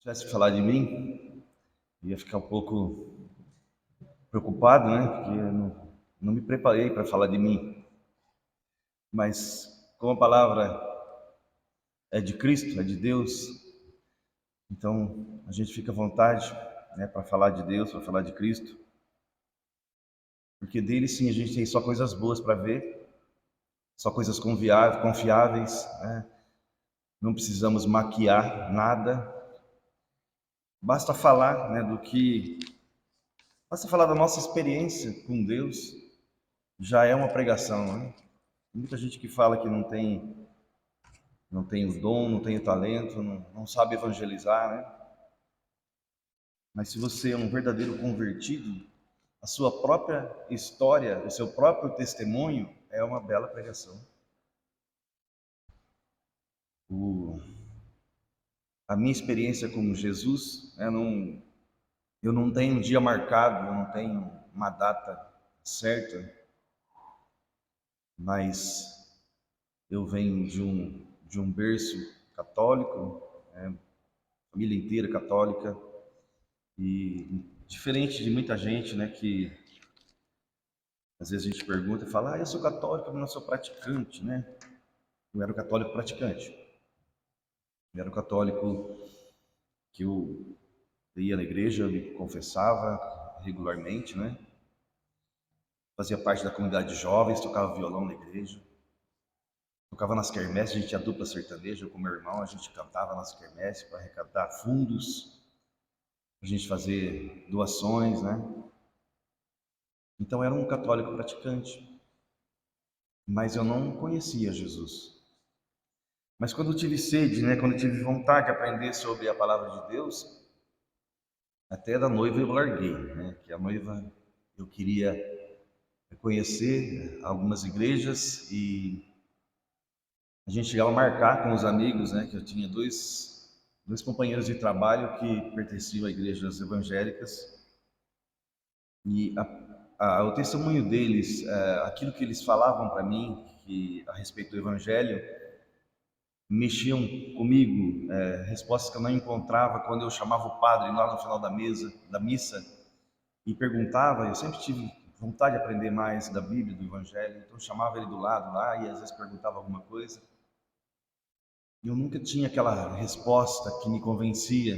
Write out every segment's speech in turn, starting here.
tivesse que falar de mim, eu ia ficar um pouco preocupado, né? Porque eu não me preparei para falar de mim. Mas como a palavra é de Cristo, é de Deus, então a gente fica à vontade, né, para falar de Deus, para falar de Cristo, porque dele sim a gente tem só coisas boas para ver, só coisas confiáveis, né? Não precisamos maquiar nada, basta falar, né, basta falar da nossa experiência com Deus, já é uma pregação, né? Muita gente que fala que não tem o dom, não tem o talento, não sabe evangelizar, né? Mas se você é um verdadeiro convertido, a sua própria história, o seu próprio testemunho é uma bela pregação. O, a minha experiência com Jesus, eu não tenho um dia marcado, eu não tenho uma data certa, mas eu venho de um berço católico, família inteira católica, e diferente de muita gente, né, que às vezes a gente pergunta e fala, eu sou católico, mas não sou praticante, né? Eu era o católico praticante. Eu era o católico que eu ia na igreja, eu me confessava regularmente, né? Fazia parte da comunidade de jovens, tocava violão na igreja, tocava nas quermesses, a gente tinha dupla sertaneja, eu com meu irmão, a gente cantava nas quermesses para arrecadar fundos, para a gente fazer doações, né? Então eu era um católico praticante, mas eu não conhecia Jesus. Mas quando eu tive sede, né, quando eu tive vontade de aprender sobre a palavra de Deus, até da noiva eu larguei, né? Que a noiva eu queria conhecer algumas igrejas e a gente chegava a marcar com os amigos, né? Que eu tinha dois companheiros de trabalho que pertenciam a igrejas evangélicas e o testemunho deles, aquilo que eles falavam para mim a respeito do evangelho, mexiam comigo, respostas que eu não encontrava quando eu chamava o padre lá no final da missa, e perguntava. Eu sempre tive vontade de aprender mais da Bíblia, do Evangelho, então eu chamava ele do lado lá e às vezes perguntava alguma coisa. E eu nunca tinha aquela resposta que me convencia,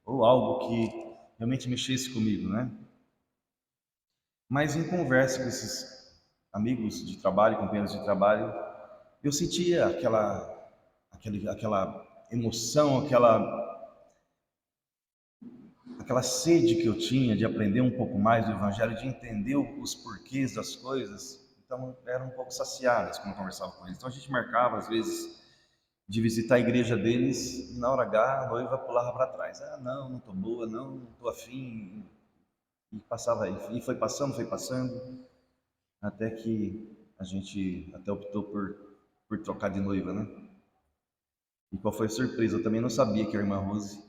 ou algo que realmente mexesse comigo, né? Mas em conversa com esses amigos de trabalho, companheiros de trabalho, eu sentia aquela emoção, aquela sede que eu tinha de aprender um pouco mais do Evangelho, de entender os porquês das coisas. Então, eram um pouco saciadas quando eu conversava com eles. Então, a gente marcava, às vezes, de visitar a igreja deles, e na hora H, a noiva pulava para trás. Não estou boa, não estou afim. E passava aí. E foi passando, até que a gente até optou por trocar de noiva, né? E qual foi a surpresa? Eu também não sabia que a irmã Rose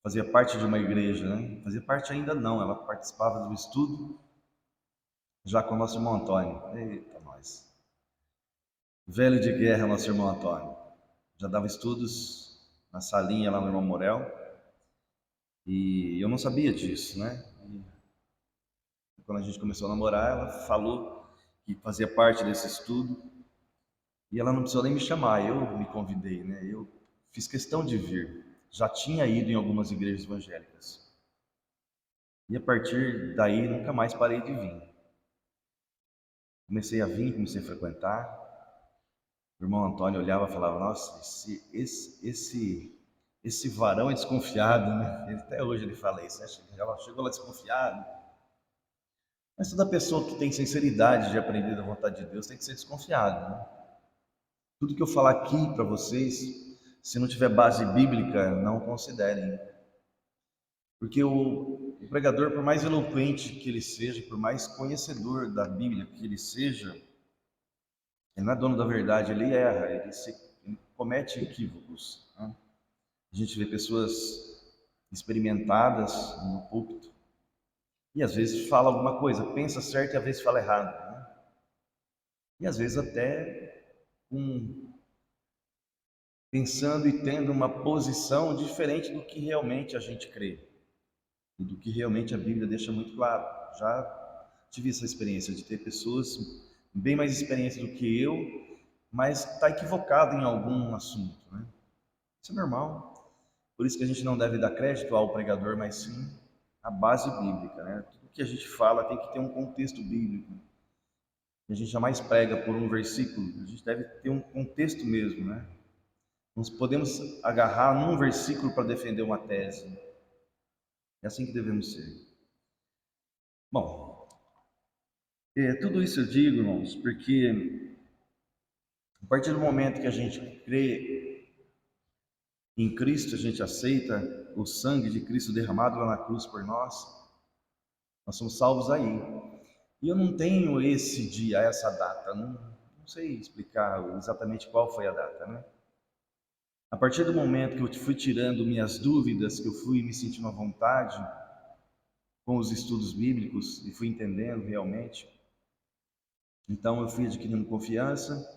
fazia parte de uma igreja, né? Fazia parte ainda não, ela participava do estudo já com o nosso irmão Antônio. Eita, nós. Velho de guerra, nosso irmão Antônio. Já dava estudos na salinha lá no irmão Morel e eu não sabia disso, né? E quando a gente começou a namorar, ela falou que fazia parte desse estudo e ela não precisou nem me chamar, eu me convidei, né? Eu fiz questão de vir. Já tinha ido em algumas igrejas evangélicas. E a partir daí nunca mais parei de vir. Comecei a vir, comecei a frequentar. O irmão Antônio olhava e falava, nossa, esse varão é desconfiado, né? Até hoje ele fala isso, né? Chegou lá desconfiado. Mas toda pessoa que tem sinceridade de aprender da vontade de Deus tem que ser desconfiado, né? Tudo que eu falar aqui para vocês, se não tiver base bíblica, não considerem. Porque o pregador, por mais eloquente que ele seja, por mais conhecedor da Bíblia que ele seja, ele não é dono da verdade, ele erra, ele comete equívocos, né? A gente vê pessoas experimentadas no púlpito e às vezes fala alguma coisa, pensa certo e às vezes fala errado, né? E às vezes até com pensando e tendo uma posição diferente do que realmente a gente crê e do que realmente a Bíblia deixa muito claro. Já tive essa experiência de ter pessoas bem mais experientes do que eu, mas está equivocado em algum assunto, né? Isso é normal. Por isso que a gente não deve dar crédito ao pregador, mas sim à base bíblica, né? Tudo que a gente fala tem que ter um contexto bíblico. A gente jamais prega por um versículo, a gente deve ter um contexto mesmo, né? Não podemos agarrar num versículo para defender uma tese. É assim que devemos ser. Bom, tudo isso eu digo, irmãos, porque a partir do momento que a gente crê em Cristo, a gente aceita o sangue de Cristo derramado lá na cruz por nós somos salvos aí. E eu não tenho esse dia, essa data, não sei explicar exatamente qual foi a data, né? A partir do momento que eu fui tirando minhas dúvidas, que eu fui me sentindo à vontade com os estudos bíblicos e fui entendendo realmente, então eu fui adquirindo confiança,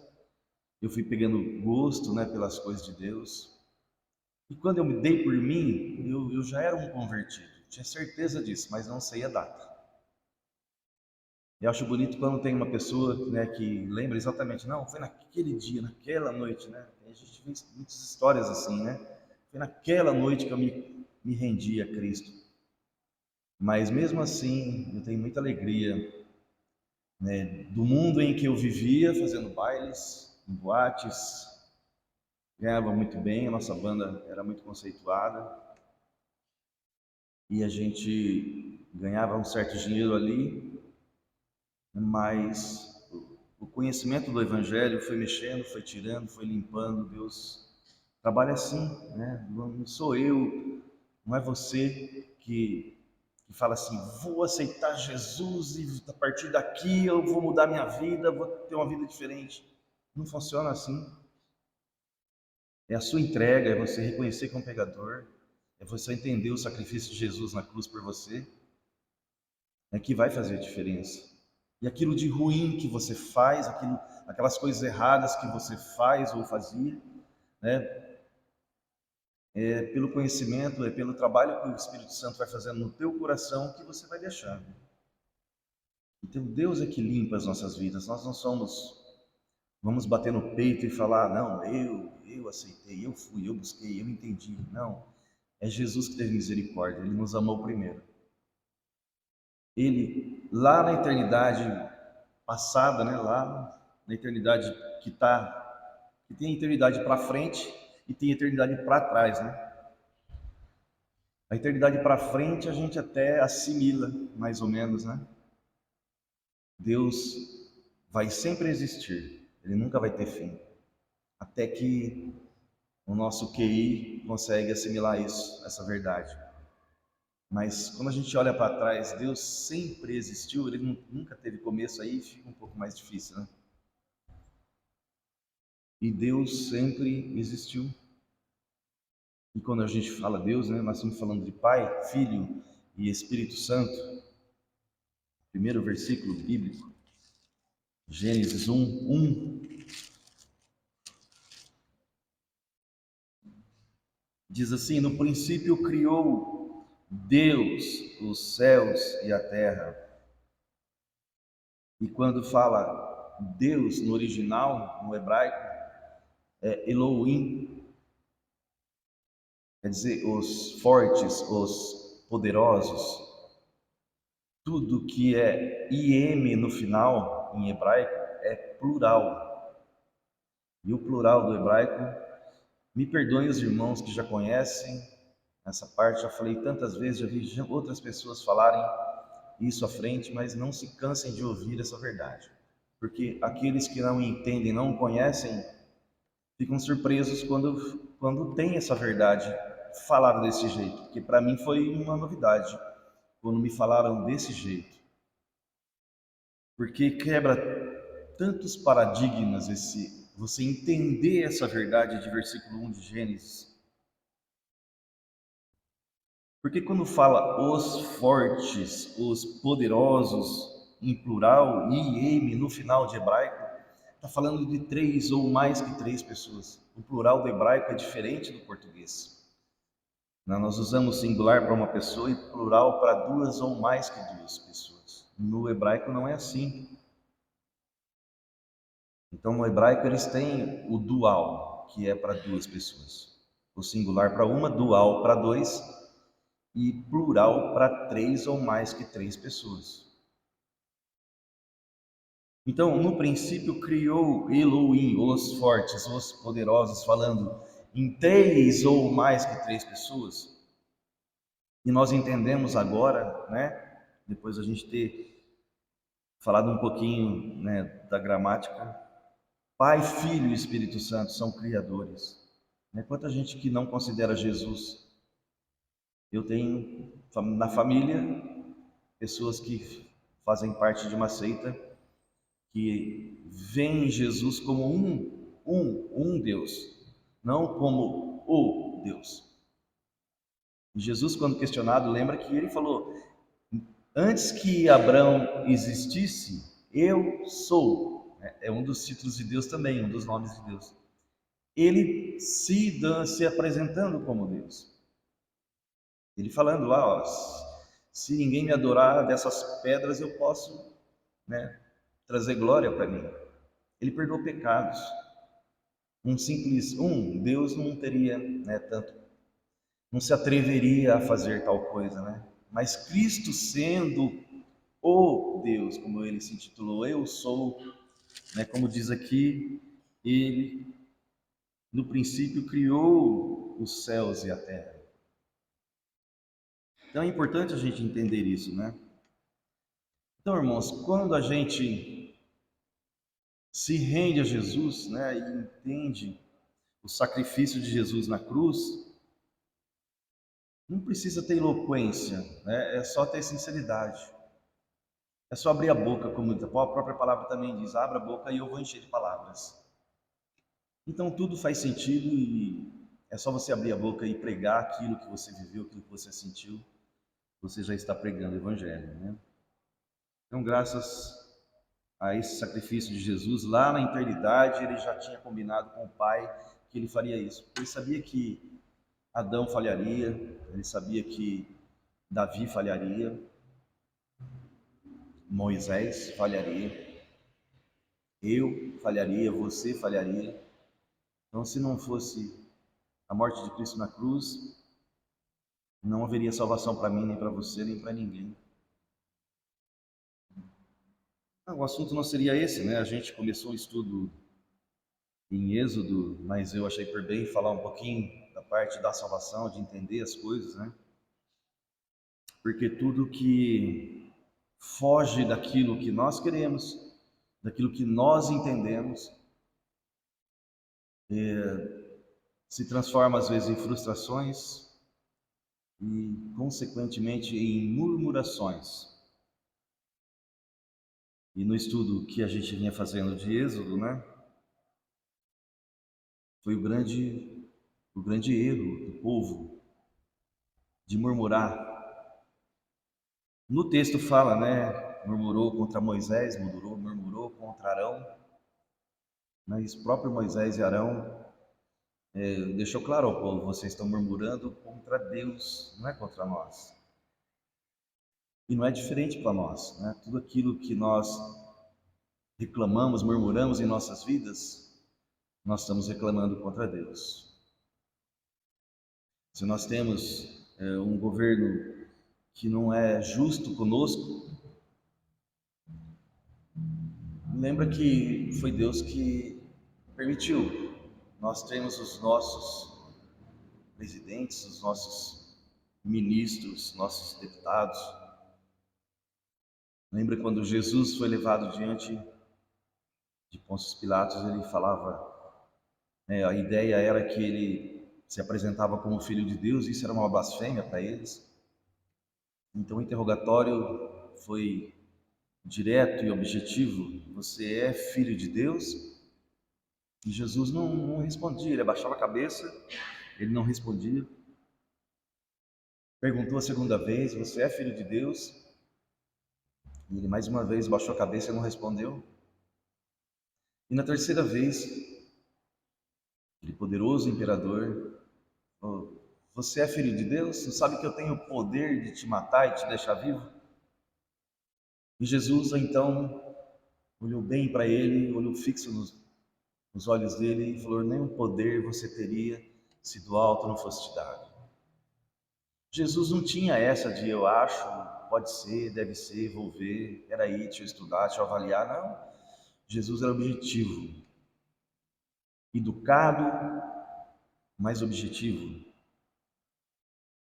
eu fui pegando gosto, né, pelas coisas de Deus. E quando eu me dei por mim, eu já era um convertido, tinha certeza disso, mas não sei a data. Eu acho bonito quando tem uma pessoa, né, que lembra exatamente, não, foi naquele dia, naquela noite, né? A gente vê muitas histórias assim, né? Foi naquela noite que eu me rendi a Cristo. Mas mesmo assim, eu tenho muita alegria, né, do mundo em que eu vivia, fazendo bailes, em boates, ganhava muito bem, a nossa banda era muito conceituada e a gente ganhava um certo dinheiro ali, mas o conhecimento do Evangelho foi mexendo, foi tirando, foi limpando. Deus trabalha assim, né? Não sou eu, não é você que fala assim, vou aceitar Jesus e a partir daqui eu vou mudar minha vida, vou ter uma vida diferente. Não funciona assim. É a sua entrega, é você reconhecer que é um pecador, é você entender o sacrifício de Jesus na cruz por você, é que vai fazer a diferença. E aquilo de ruim que você faz, aquelas coisas erradas que você faz ou fazia, né? É pelo conhecimento, é pelo trabalho que o Espírito Santo vai fazendo no teu coração que você vai deixando. Então Deus é que limpa as nossas vidas. Nós não somos, vamos bater no peito e falar, não, eu aceitei, eu fui, eu busquei, eu entendi. Não, é Jesus que teve misericórdia. Ele nos amou primeiro. Ele lá na eternidade passada, né, lá na eternidade que tem a eternidade para frente e tem a eternidade para trás, né? A eternidade para frente a gente até assimila, mais ou menos, né? Deus vai sempre existir, ele nunca vai ter fim, até que o nosso QI consegue assimilar isso, essa verdade. Mas quando a gente olha para trás, Deus sempre existiu, ele nunca teve começo, aí fica um pouco mais difícil, né? E Deus sempre existiu. E quando a gente fala Deus, né, nós estamos falando de Pai, Filho e Espírito Santo. Primeiro versículo bíblico, Gênesis 1, diz assim: no princípio criou Deus os céus e a terra. E quando fala Deus no original, no hebraico, é Elohim, quer dizer, os fortes, os poderosos. Tudo que é IM no final, em hebraico, é plural. E o plural do hebraico, me perdoem os irmãos que já conhecem essa parte, já falei tantas vezes, já vi outras pessoas falarem isso à frente, mas não se cansem de ouvir essa verdade. Porque aqueles que não entendem, não conhecem, ficam surpresos quando tem essa verdade falada desse jeito. Porque para mim foi uma novidade quando me falaram desse jeito. Porque quebra tantos paradigmas você entender essa verdade de versículo 1 de Gênesis. Porque quando fala os fortes, os poderosos, em plural, IM no final de hebraico, está falando de 3 ou mais que 3 pessoas. O plural do hebraico é diferente do português. Nós usamos singular para uma pessoa e plural para 2 ou mais que 2 pessoas. No hebraico não é assim. Então, no hebraico eles têm o dual, que é para 2 pessoas. O singular para uma, dual para 2 e plural para 3 ou mais que 3 pessoas. Então, no princípio criou Elohim, os fortes, os poderosos, falando em 3 ou mais que 3 pessoas. E nós entendemos agora, né, depois a gente ter falado um pouquinho, né, da gramática, Pai, Filho e Espírito Santo são criadores. Né? Quanta gente que não considera Jesus. Eu tenho na família pessoas que fazem parte de uma seita que veem Jesus como um Deus, não como o Deus. E Jesus, quando questionado, lembra que ele falou: antes que Abraão existisse, eu sou. É um dos títulos de Deus também, um dos nomes de Deus. Ele se apresentando como Deus. Ele falando lá, ó, se ninguém me adorar dessas pedras, eu posso, né, trazer glória para mim. Ele perdoou pecados. Um simples Deus não teria, né, tanto, não se atreveria a fazer tal coisa, né? Mas Cristo sendo o Deus, como ele se intitulou, eu sou, né, como diz aqui, ele no princípio criou os céus e a terra. Então é importante a gente entender isso, né? Então, irmãos, quando a gente se rende a Jesus, né, e entende o sacrifício de Jesus na cruz, não precisa ter eloquência, né? É só ter sinceridade. É só abrir a boca, como a própria palavra também diz: abra a boca e eu vou encher de palavras. Então tudo faz sentido e é só você abrir a boca e pregar aquilo que você viveu, aquilo que você sentiu, você já está pregando o Evangelho, né? Então, graças a esse sacrifício de Jesus, lá na eternidade, ele já tinha combinado com o Pai que ele faria isso. Ele sabia que Adão falharia, ele sabia que Davi falharia, Moisés falharia, eu falharia, você falharia. Então, se não fosse a morte de Cristo na cruz, não haveria salvação para mim, nem para você, nem para ninguém. O assunto não seria esse, né? A gente começou o estudo em Êxodo, mas eu achei por bem falar um pouquinho da parte da salvação, de entender as coisas, né? Porque tudo que foge daquilo que nós queremos, daquilo que nós entendemos, se transforma às vezes em frustrações e, consequentemente, em murmurações. E no estudo que a gente vinha fazendo de Êxodo, né, foi o grande erro do povo de murmurar. No texto fala, né, murmurou contra Moisés, murmurou contra Arão, mas próprio Moisés e Arão deixou claro ao povo: vocês estão murmurando contra Deus, não é contra nós. E não é diferente para nós, né? Tudo aquilo que nós reclamamos, murmuramos em nossas vidas, nós estamos reclamando contra Deus. Se nós temos um governo que não é justo conosco, lembra que foi Deus que permitiu. Nós temos os nossos presidentes, os nossos ministros, nossos deputados. Lembra quando Jesus foi levado diante de Pôncio Pilatos, ele falava, a ideia era que ele se apresentava como filho de Deus, isso era uma blasfêmia para eles. Então o interrogatório foi direto e objetivo: você é filho de Deus? E Jesus não respondia, ele abaixava a cabeça, ele não respondia. Perguntou a segunda vez: você é filho de Deus? E ele mais uma vez baixou a cabeça e não respondeu. E na terceira vez, aquele poderoso imperador falou: você é filho de Deus? Não sabe que eu tenho o poder de te matar e te deixar vivo? E Jesus então olhou bem para ele, olhou fixo nos olhos dele e falou: nenhum poder você teria se do alto não fosse te dado. Jesus não tinha essa de eu acho, pode ser, deve ser, vou ver, peraí, deixa eu estudar, deixa eu avaliar. Não. Jesus era objetivo, educado, mas objetivo.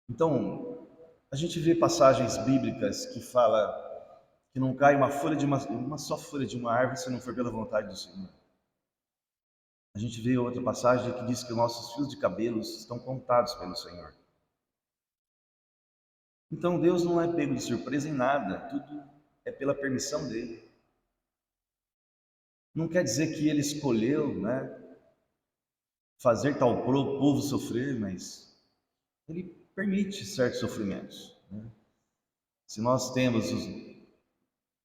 Então, a gente vê passagens bíblicas que fala que não cai uma folha de uma só folha de uma árvore se não for pela vontade do Senhor. A gente vê outra passagem que diz que nossos fios de cabelos estão contados pelo Senhor. Então Deus não é pego de surpresa em nada, tudo é pela permissão dele. Não quer dizer que ele escolheu, né, fazer tal povo sofrer, mas ele permite certos sofrimentos, né? Se nós temos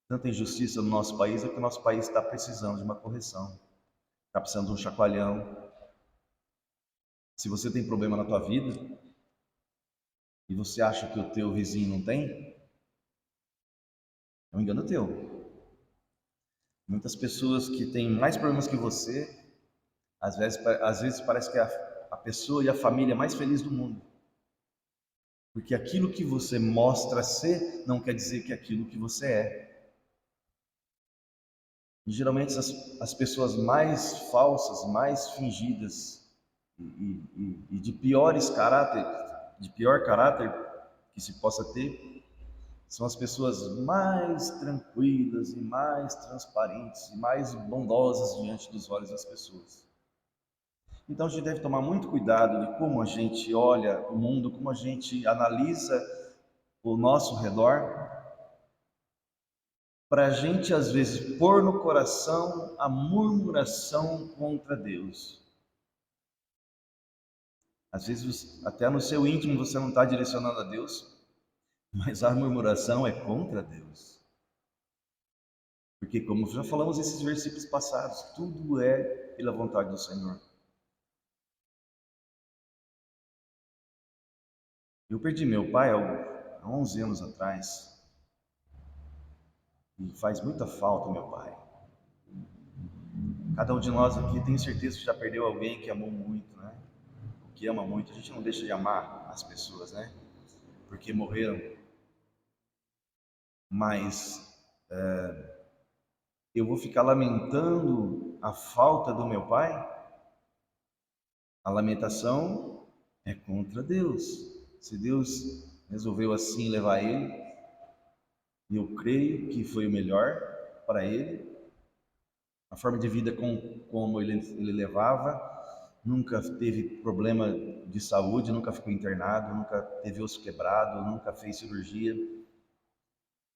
tanta injustiça no nosso país, é porque o nosso país está precisando de uma correção, está precisando de um chacoalhão. Se você tem problema na tua vida e você acha que o teu vizinho não tem, é um engano teu. Muitas pessoas que têm mais problemas que você, às vezes parece que é a pessoa e a família mais feliz do mundo. Porque aquilo que você mostra ser não quer dizer que é aquilo que você é. E geralmente as pessoas mais falsas, mais fingidas e de piores caráter, de pior caráter que se possa ter, são as pessoas mais tranquilas e mais transparentes e mais bondosas diante dos olhos das pessoas. Então a gente deve tomar muito cuidado de como a gente olha o mundo, como a gente analisa o nosso redor, para a gente às vezes pôr no coração a murmuração contra Deus. Às vezes até no seu íntimo você não está direcionando a Deus, mas a murmuração é contra Deus. Porque como já falamos nesses versículos passados, tudo é pela vontade do Senhor. Eu perdi meu pai há 11 anos atrás e faz muita falta meu pai. Cada um de nós aqui tem certeza que já perdeu alguém que amou muito, né? Que ama muito. A gente não deixa de amar as pessoas, né? Porque morreram. Mas eu vou ficar lamentando a falta do meu pai? A lamentação é contra Deus. Se Deus resolveu assim levar ele, e eu creio que foi o melhor para ele, a forma de vida como ele levava, nunca teve problema de saúde, nunca ficou internado, nunca teve osso quebrado, nunca fez cirurgia,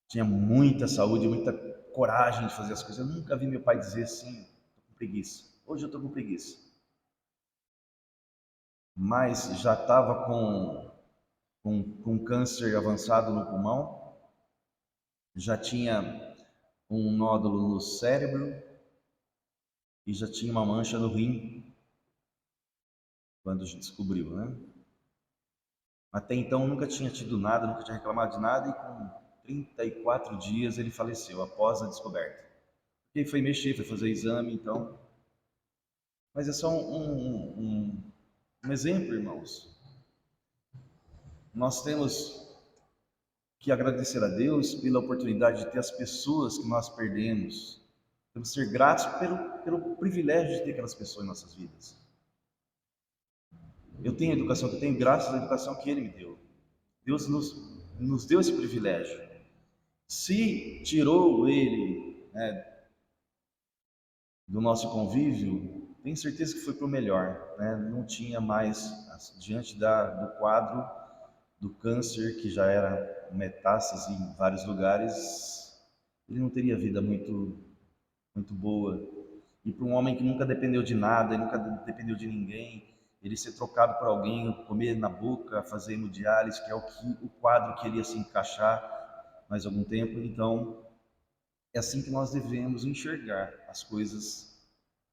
tinha muita saúde, muita coragem de fazer as coisas. Eu nunca vi meu pai dizer assim, tô com preguiça. Hoje eu estou com preguiça. Mas já estava com câncer avançado no pulmão, já tinha um nódulo no cérebro e já tinha uma mancha no rim, quando a gente descobriu, né? Até então nunca tinha tido nada, nunca tinha reclamado de nada e com 34 dias ele faleceu após a descoberta. Ele foi mexer, foi fazer exame, então. Mas é só um exemplo, irmãos. Nós temos que agradecer a Deus pela oportunidade de ter as pessoas que nós perdemos. Temos que ser gratos pelo privilégio de ter aquelas pessoas em nossas vidas. Eu tenho a educação que eu tenho graças à educação que Ele me deu. Deus nos deu esse privilégio. Se tirou Ele, né, do nosso convívio, tenho certeza que foi para o melhor, né? Não tinha mais, diante do quadro do câncer, que já era metástase em vários lugares, ele não teria vida muito boa. E para um homem que nunca dependeu de nada, nunca dependeu de ninguém, ele ser trocado por alguém, comer na boca, fazer hemodiálise, que é o quadro que ele ia se encaixar mais algum tempo. Então, é assim que nós devemos enxergar as coisas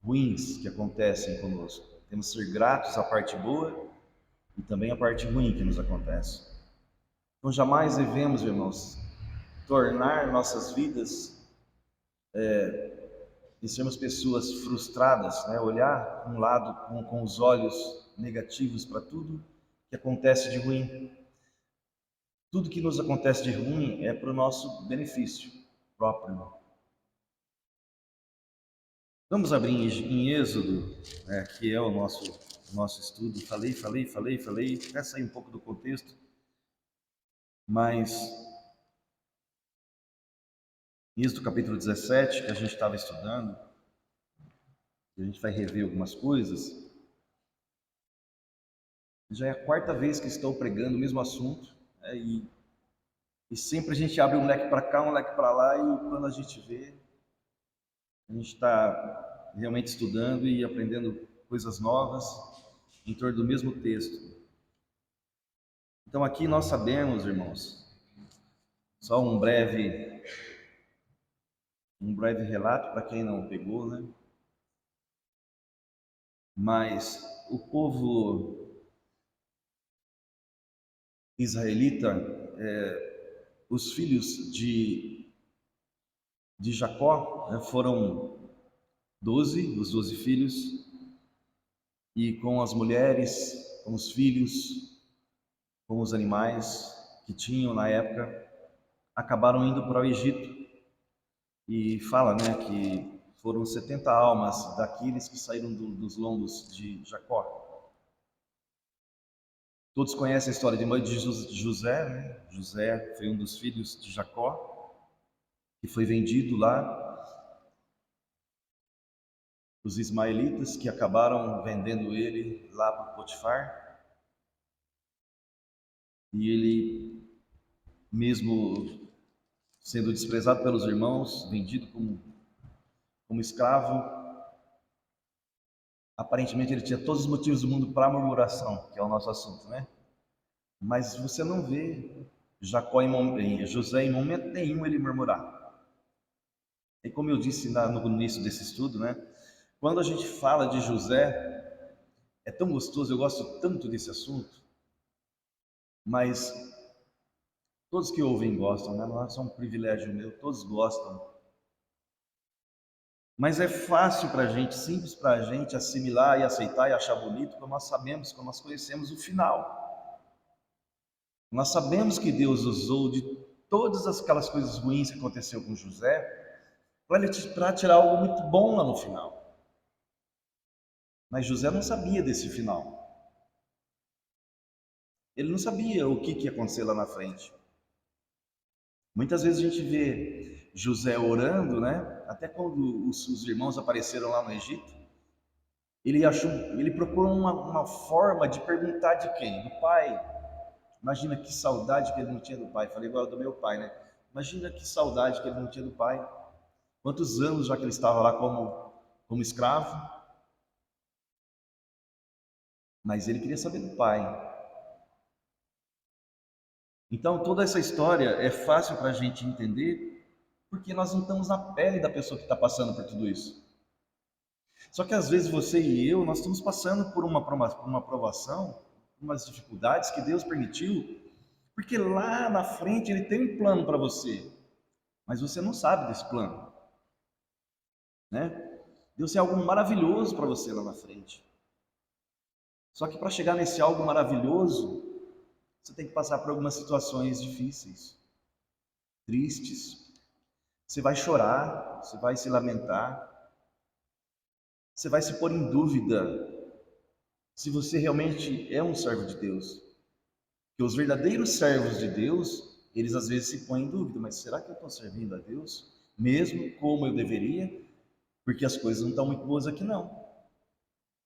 ruins que acontecem conosco. Temos que ser gratos à parte boa e também à parte ruim que nos acontece. Então jamais devemos, irmãos, tornar nossas vidas e sermos pessoas frustradas, né? Olhar um lado com os olhos negativos para tudo que acontece de ruim. Tudo que nos acontece de ruim é para o nosso benefício próprio. Vamos abrir em Êxodo, né, que é o nosso estudo. Falei, até sair um pouco do contexto, mas em Êxodo capítulo 17, que a gente estava estudando, a gente vai rever algumas coisas. Já é a quarta vez que estou pregando o mesmo assunto, né, e sempre a gente abre um leque para cá, um leque para lá, e quando a gente vê, a gente está realmente estudando e aprendendo coisas novas em torno do mesmo texto. Então aqui nós sabemos, irmãos, só um breve relato para quem não pegou, né? Mas o povo israelita, os filhos de Jacó, né, foram 12, os 12 filhos, e com as mulheres, com os filhos, com os animais que tinham na época, acabaram indo para o Egito. E fala, né, que foram 70 almas daqueles que saíram dos lombos de Jacó. Todos conhecem a história de José, né? José foi um dos filhos de Jacó, que foi vendido lá. Os ismaelitas que acabaram vendendo ele lá para Potifar. E ele, mesmo sendo desprezado pelos irmãos, vendido como escravo, aparentemente ele tinha todos os motivos do mundo para murmuração, que é o nosso assunto, né? Mas você não vê José em momento nenhum ele murmurar. E como eu disse no início desse estudo, né? Quando a gente fala de José, é tão gostoso, eu gosto tanto desse assunto, mas todos que ouvem gostam, né? Não é só um privilégio meu, todos gostam. Mas é fácil para a gente, simples para a gente assimilar e aceitar e achar bonito, quando nós sabemos, quando nós conhecemos o final. Nós sabemos que Deus usou de todas aquelas coisas ruins que aconteceu com José para tirar algo muito bom lá no final. Mas José não sabia desse final. Ele não sabia o que ia acontecer lá na frente. Muitas vezes a gente vê José orando, né? Até quando os irmãos apareceram lá no Egito, ele procurou uma forma de perguntar de quem? Do pai. Imagina que saudade que ele não tinha do pai. Falei igual do meu pai, né? Imagina que saudade que ele não tinha do pai. Quantos anos já que ele estava lá como escravo? Mas ele queria saber do pai. Então, toda essa história é fácil para a gente entender porque nós não estamos na pele da pessoa que está passando por tudo isso. Só que às vezes você e eu, nós estamos passando por uma provação, umas dificuldades que Deus permitiu, porque lá na frente Ele tem um plano para você, mas você não sabe desse plano, né? Deus tem algo maravilhoso para você lá na frente. Só que para chegar nesse algo maravilhoso, você tem que passar por algumas situações difíceis, tristes. Você vai chorar, você vai se lamentar, você vai se pôr em dúvida se você realmente é um servo de Deus. Porque os verdadeiros servos de Deus, eles às vezes se põem em dúvida, mas será que eu estou servindo a Deus mesmo como eu deveria? Porque as coisas não estão muito boas aqui não.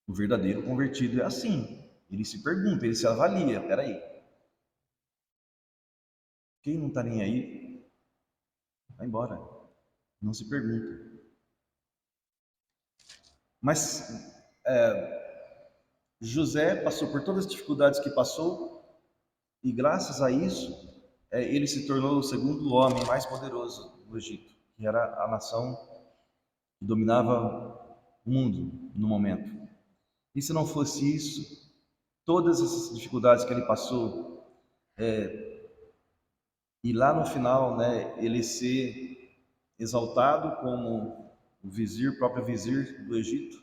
O verdadeiro convertido é assim. Ele se pergunta, ele se avalia. Peraí, quem não está nem aí, vai embora. Não se pergunta. Mas José passou por todas as dificuldades que passou e graças a isso ele se tornou o segundo homem mais poderoso do Egito, que era a nação que dominava o mundo no momento. E se não fosse isso, todas essas dificuldades que ele passou, e lá no final, né, ele ser exaltado como o vizir, próprio vizir do Egito,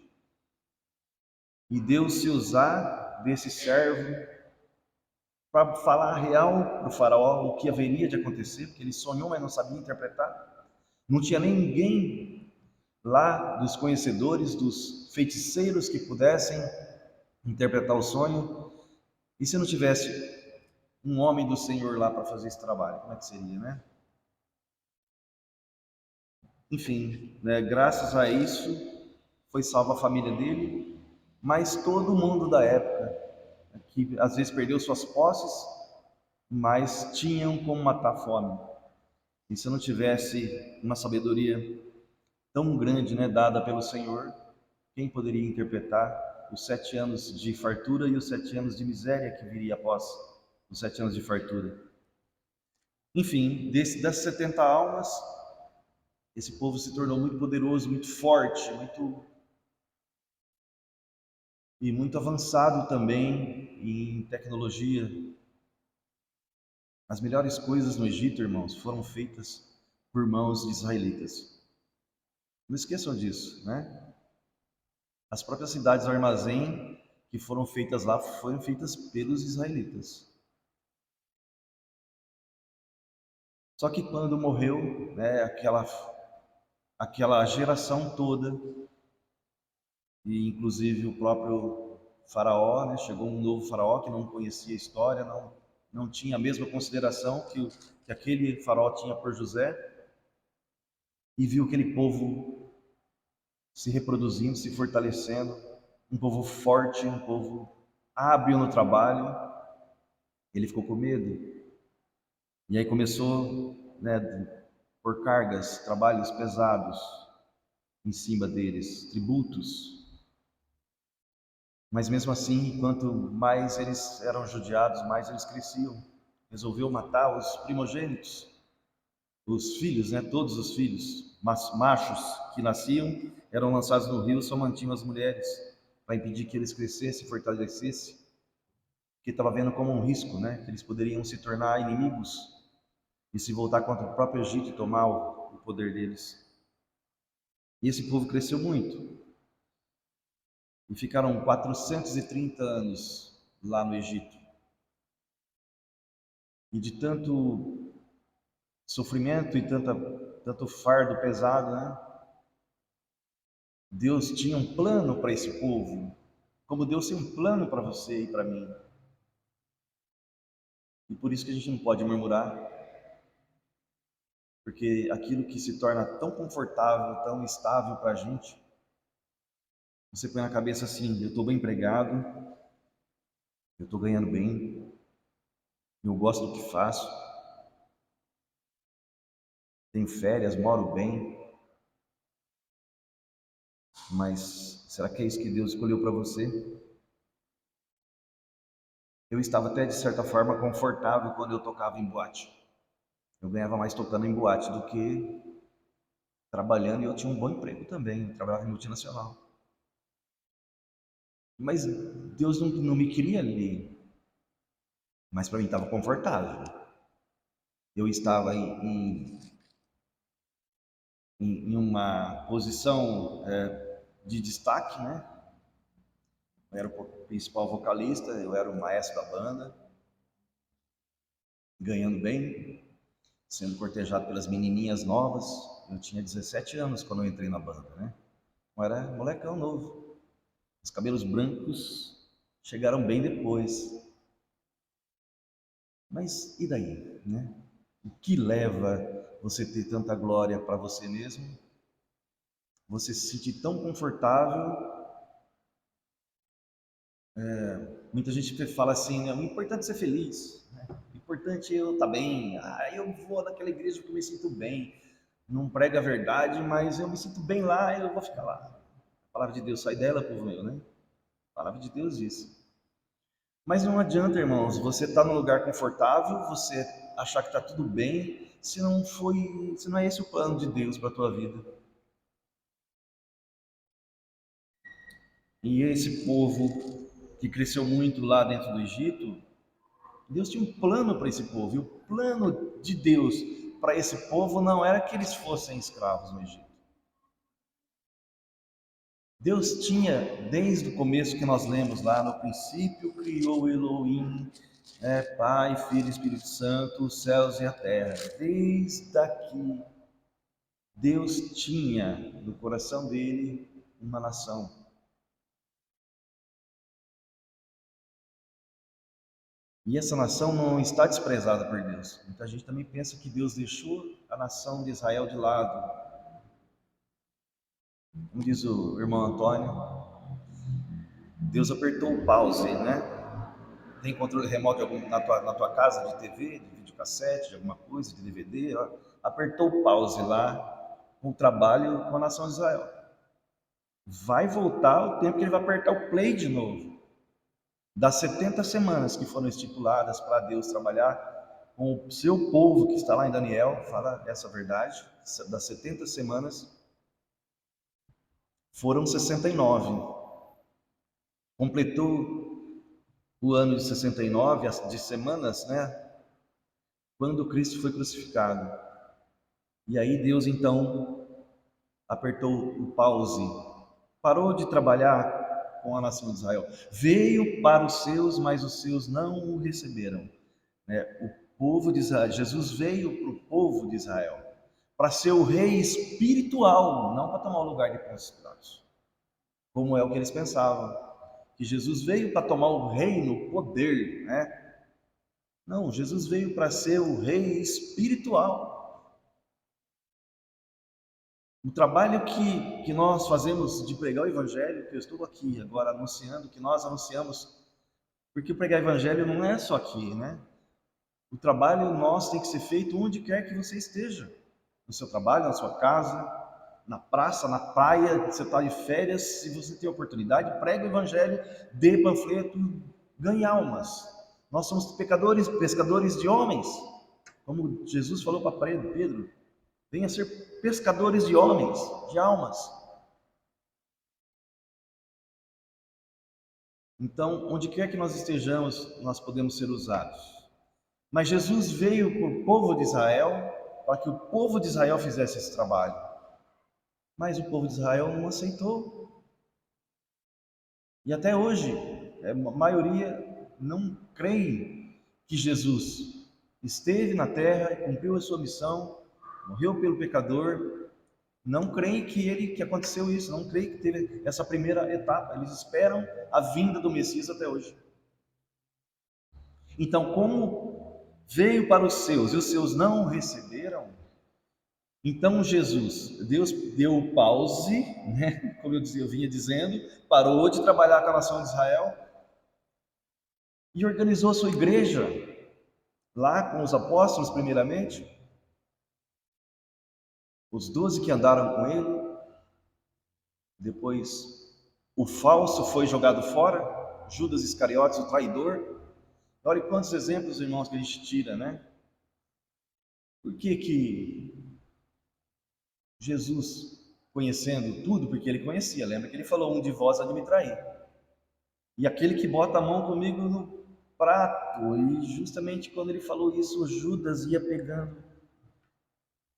e Deus se usar desse servo para falar real para o faraó o que haveria de acontecer, porque ele sonhou, mas não sabia interpretar. Não tinha nem ninguém lá dos conhecedores, dos feiticeiros que pudessem interpretar o sonho. E se não tivesse um homem do Senhor lá para fazer esse trabalho, como é que seria, né? Enfim, né, graças a isso foi salva a família dele, mas todo mundo da época, que às vezes perdeu suas posses, mas tinham como matar a fome. E se não tivesse uma sabedoria tão grande, né, dada pelo Senhor, quem poderia interpretar os 7 anos de fartura e os 7 anos de miséria que viria após os 7 anos de fartura? Enfim, dessas 70 almas, esse povo se tornou muito poderoso, muito forte, muito avançado também em tecnologia. As melhores coisas no Egito, irmãos, foram feitas por mãos de israelitas. Não esqueçam disso, né? As próprias cidades do armazém que foram feitas lá foram feitas pelos israelitas. Só que quando morreu, né, aquela geração toda, e inclusive o próprio faraó, né, chegou um novo faraó que não conhecia a história, não tinha a mesma consideração que aquele faraó tinha por José, e viu aquele povo se reproduzindo, se fortalecendo, um povo forte, um povo hábil no trabalho. Ele ficou com medo. E aí começou, né, por cargas, trabalhos pesados em cima deles, tributos. Mas mesmo assim, quanto mais eles eram judiados, mais eles cresciam. Resolveu matar os primogênitos, os filhos, né, todos os filhos, machos que nasciam, eram lançados no rio, só mantinham as mulheres, para impedir que eles crescessem, fortalecessem, porque estava vendo como um risco, né, que eles poderiam se tornar inimigos e se voltar contra o próprio Egito e tomar o poder deles. E esse povo cresceu muito. E ficaram 430 anos lá no Egito. E de tanto sofrimento e tanto fardo pesado, né? Deus tinha um plano para esse povo, como Deus tem um plano para você e para mim. E por isso que a gente não pode murmurar, porque aquilo que se torna tão confortável, tão estável para a gente, você põe na cabeça assim: eu estou bem empregado, eu estou ganhando bem, eu gosto do que faço, tenho férias, moro bem, mas será que é isso que Deus escolheu para você? Eu estava até de certa forma confortável quando eu tocava em boate. Eu ganhava mais tocando em boate do que trabalhando, e eu tinha um bom emprego também, eu trabalhava em multinacional. Mas Deus não me queria ali, mas para mim estava confortável. Eu estava em uma posição de destaque, né? Eu era o principal vocalista, eu era o maestro da banda, ganhando bem, sendo cortejado pelas menininhas novas. Eu tinha 17 anos quando eu entrei na banda, né? Eu era molecão novo. Os cabelos brancos chegaram bem depois. Mas e daí, né? O que leva você ter tanta glória para você mesmo? Você se sentir tão confortável? Muita gente fala assim, né? O importante é ser feliz, né? O importante é eu estar bem. Ah, eu vou naquela igreja porque eu me sinto bem. Não prega a verdade, mas eu me sinto bem lá e eu vou ficar lá. A palavra de Deus sai dela, povo meu, né? A palavra de Deus diz. Mas não adianta, irmãos, você estar num lugar confortável, você achar que está tudo bem, se não é esse o plano de Deus para a tua vida. E esse povo que cresceu muito lá dentro do Egito, Deus tinha um plano para esse povo. E o plano de Deus para esse povo não era que eles fossem escravos no Egito. Deus tinha, desde o começo que nós lemos lá, no princípio criou Elohim, Pai, Filho e Espírito Santo, os céus e a terra. Desde aqui, Deus tinha no coração dele uma nação. E essa nação não está desprezada por Deus. Muita gente também pensa que Deus deixou a nação de Israel de lado. Como diz o irmão Antônio, Deus apertou o pause, né? Tem controle remoto na tua casa de TV, de videocassete, de alguma coisa, de DVD, ó, apertou o pause lá com o trabalho com a nação de Israel. Vai voltar o tempo que ele vai apertar o play de novo. Das 70 semanas que foram estipuladas para Deus trabalhar com o seu povo que está lá em Daniel, fala essa verdade, das 70 semanas, foram 69. Completou o ano de 69, de semanas, né? Quando Cristo foi crucificado. E aí Deus então apertou o pause, parou de trabalhar com a nação de Israel. Veio para os seus, mas os seus não o receberam. O povo de Israel, Jesus veio para o povo de Israel para ser o rei espiritual, não para tomar o lugar de Pôncio Pilatos, como é o que eles pensavam, que Jesus veio para tomar o reino, o poder, né? Não, Jesus veio para ser o rei espiritual. O trabalho que nós fazemos de pregar o evangelho, que eu estou aqui agora anunciando, que nós anunciamos, porque pregar o evangelho não é só aqui, né? O trabalho nosso tem que ser feito onde quer que você esteja. No seu trabalho, na sua casa, na praça, na praia, você está de férias, se você tem oportunidade, prega o evangelho, dê panfleto, ganhe almas. Nós somos pecadores, pescadores de homens, como Jesus falou para Pedro, venha ser pescadores de homens, de almas. Então, onde quer que nós estejamos, nós podemos ser usados. Mas Jesus veio para o povo de Israel, para que o povo de Israel fizesse esse trabalho. Mas o povo de Israel não aceitou. E até hoje, a maioria não crê que Jesus esteve na terra e cumpriu a sua missão, morreu pelo pecador. Não creem que aconteceu isso, não creem que teve essa primeira etapa. Eles esperam a vinda do Messias até hoje. Então, como veio para os seus e os seus não o receberam, então Jesus, Deus deu pause, né? Como eu vinha dizendo, parou de trabalhar com a nação de Israel e organizou a sua igreja lá com os apóstolos, primeiramente, os 12 que andaram com ele. Depois, o falso foi jogado fora, Judas Iscariotes, o traidor. Olha quantos exemplos, irmãos, que a gente tira, né? Por que Jesus, conhecendo tudo, porque ele conhecia, lembra que ele falou, um de vós há de me trair. E aquele que bota a mão comigo no prato, e justamente quando ele falou isso, Judas ia pegando,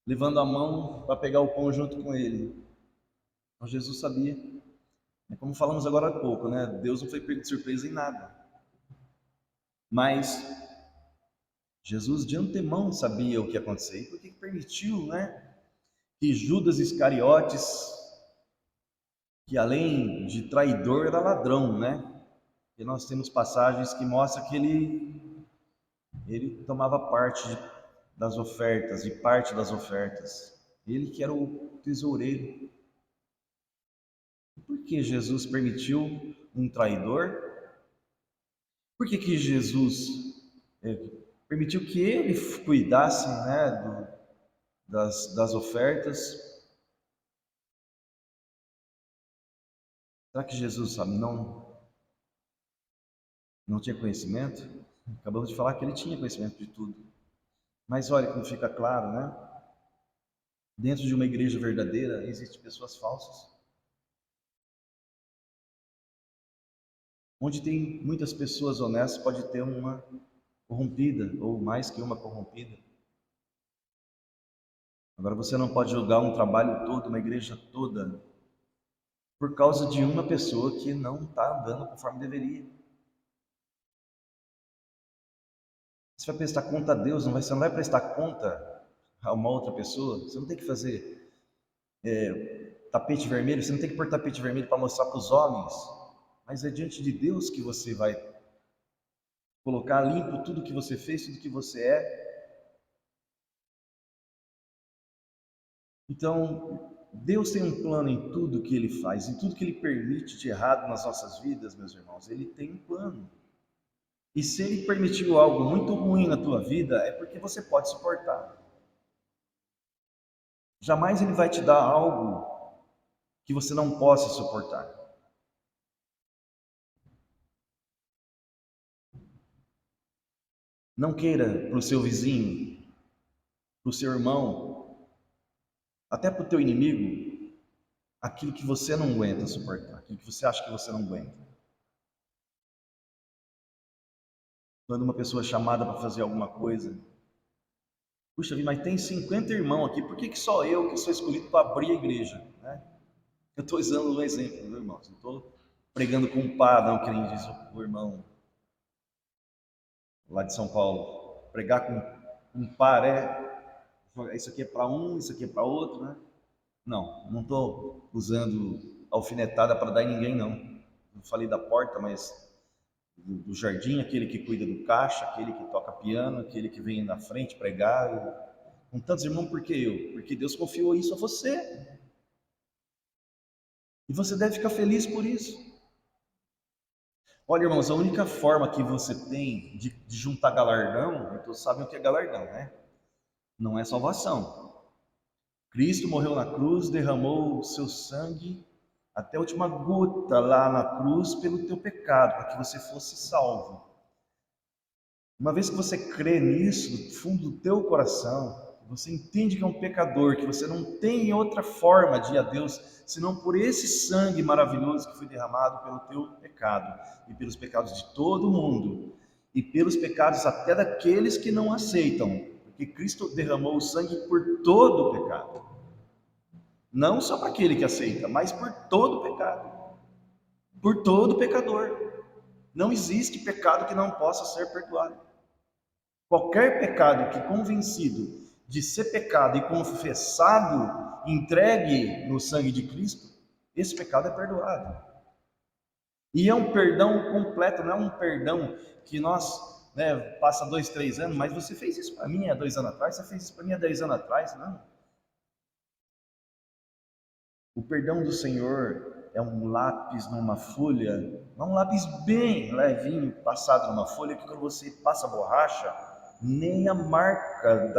levando a mão para pegar o pão junto com ele. Então Jesus sabia. Como falamos agora há pouco, né? Deus não foi pego de surpresa em nada. Mas Jesus de antemão sabia o que ia acontecer. E por que permitiu, né? Que Judas Iscariotes, que além de traidor era ladrão, né? E nós temos passagens que mostram que ele tomava das ofertas, de parte das ofertas. Ele que era o tesoureiro. Por que Jesus permitiu um traidor? Por que Jesus permitiu que ele cuidasse, né, das ofertas? Será que Jesus, sabe, não tinha conhecimento? Acabamos de falar que ele tinha conhecimento de tudo. Mas olha como fica claro, né? Dentro de uma igreja verdadeira existem pessoas falsas. Onde tem muitas pessoas honestas, pode ter uma corrompida, ou mais que uma corrompida. Agora, você não pode julgar um trabalho todo, uma igreja toda, por causa de uma pessoa que não está andando conforme deveria. Você vai prestar conta a Deus, você não vai prestar conta a uma outra pessoa. Você não tem que fazer tapete vermelho, você não tem que pôr tapete vermelho para mostrar para os homens, mas é diante de Deus que você vai colocar limpo tudo que você fez, tudo que você é. Então, Deus tem um plano em tudo que Ele faz, em tudo que Ele permite de errado nas nossas vidas, meus irmãos. Ele tem um plano. E se Ele permitiu algo muito ruim na tua vida, é porque você pode suportar. Jamais Ele vai te dar algo que você não possa suportar. Não queira para o seu vizinho, para o seu irmão, até para o teu inimigo, aquilo que você não aguenta suportar, aquilo que você acha que você não aguenta. Quando uma pessoa é chamada para fazer alguma coisa, puxa vida, mas tem 50 irmãos aqui, por que só eu que sou escolhido para abrir a igreja? Né? Eu estou usando um exemplo, meu irmão. Eu estou pregando com um pá, não, que nem diz o irmão lá de São Paulo. Pregar com um par isso aqui é para um, isso aqui é para outro, né? Não estou usando alfinetada para dar em ninguém, não. Não falei da porta, mas do jardim, aquele que cuida do caixa, aquele que toca piano, aquele que vem na frente pregar. Com tantos irmãos, por que eu? Porque Deus confiou isso a você. E você deve ficar feliz por isso. Olha, irmãos, a única forma que você tem de juntar galardão, todos sabem o que é galardão, né? Não é salvação. Cristo morreu na cruz, derramou o seu sangue até a última gota lá na cruz pelo teu pecado, para que você fosse salvo. Uma vez que você crê nisso, do fundo do teu coração, você entende que é um pecador, que você não tem outra forma de ir a Deus, senão por esse sangue maravilhoso que foi derramado pelo teu pecado, e pelos pecados de todo mundo, e pelos pecados até daqueles que não aceitam, porque Cristo derramou o sangue por todo o pecado. Não só para aquele que aceita, mas por todo o pecado, por todo pecador. Não existe pecado que não possa ser perdoado. Qualquer pecado que convencido de ser pecado e confessado, entregue no sangue de Cristo, esse pecado é perdoado. E é um perdão completo, não é um perdão que nós, passa 2, 3 anos, mas você fez isso para mim há 2 anos atrás, você fez isso para mim há 10 anos atrás, não. O perdão do Senhor é um lápis numa folha, um lápis bem levinho passado numa folha, que quando você passa a borracha, nem a marca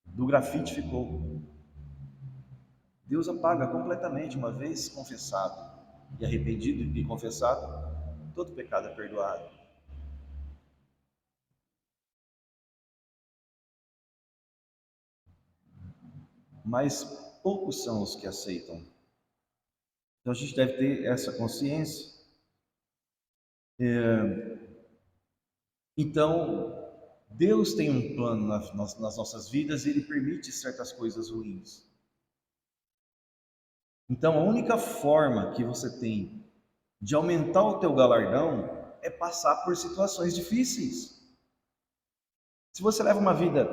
do grafite ficou. Deus apaga completamente, uma vez confessado e arrependido e confessado, todo pecado é perdoado. Mas poucos são os que aceitam. Então a gente deve ter essa consciência. Então, Deus tem um plano nas nossas vidas e Ele permite certas coisas ruins. Então, a única forma que você tem de aumentar o teu galardão é passar por situações difíceis. Se você leva uma vida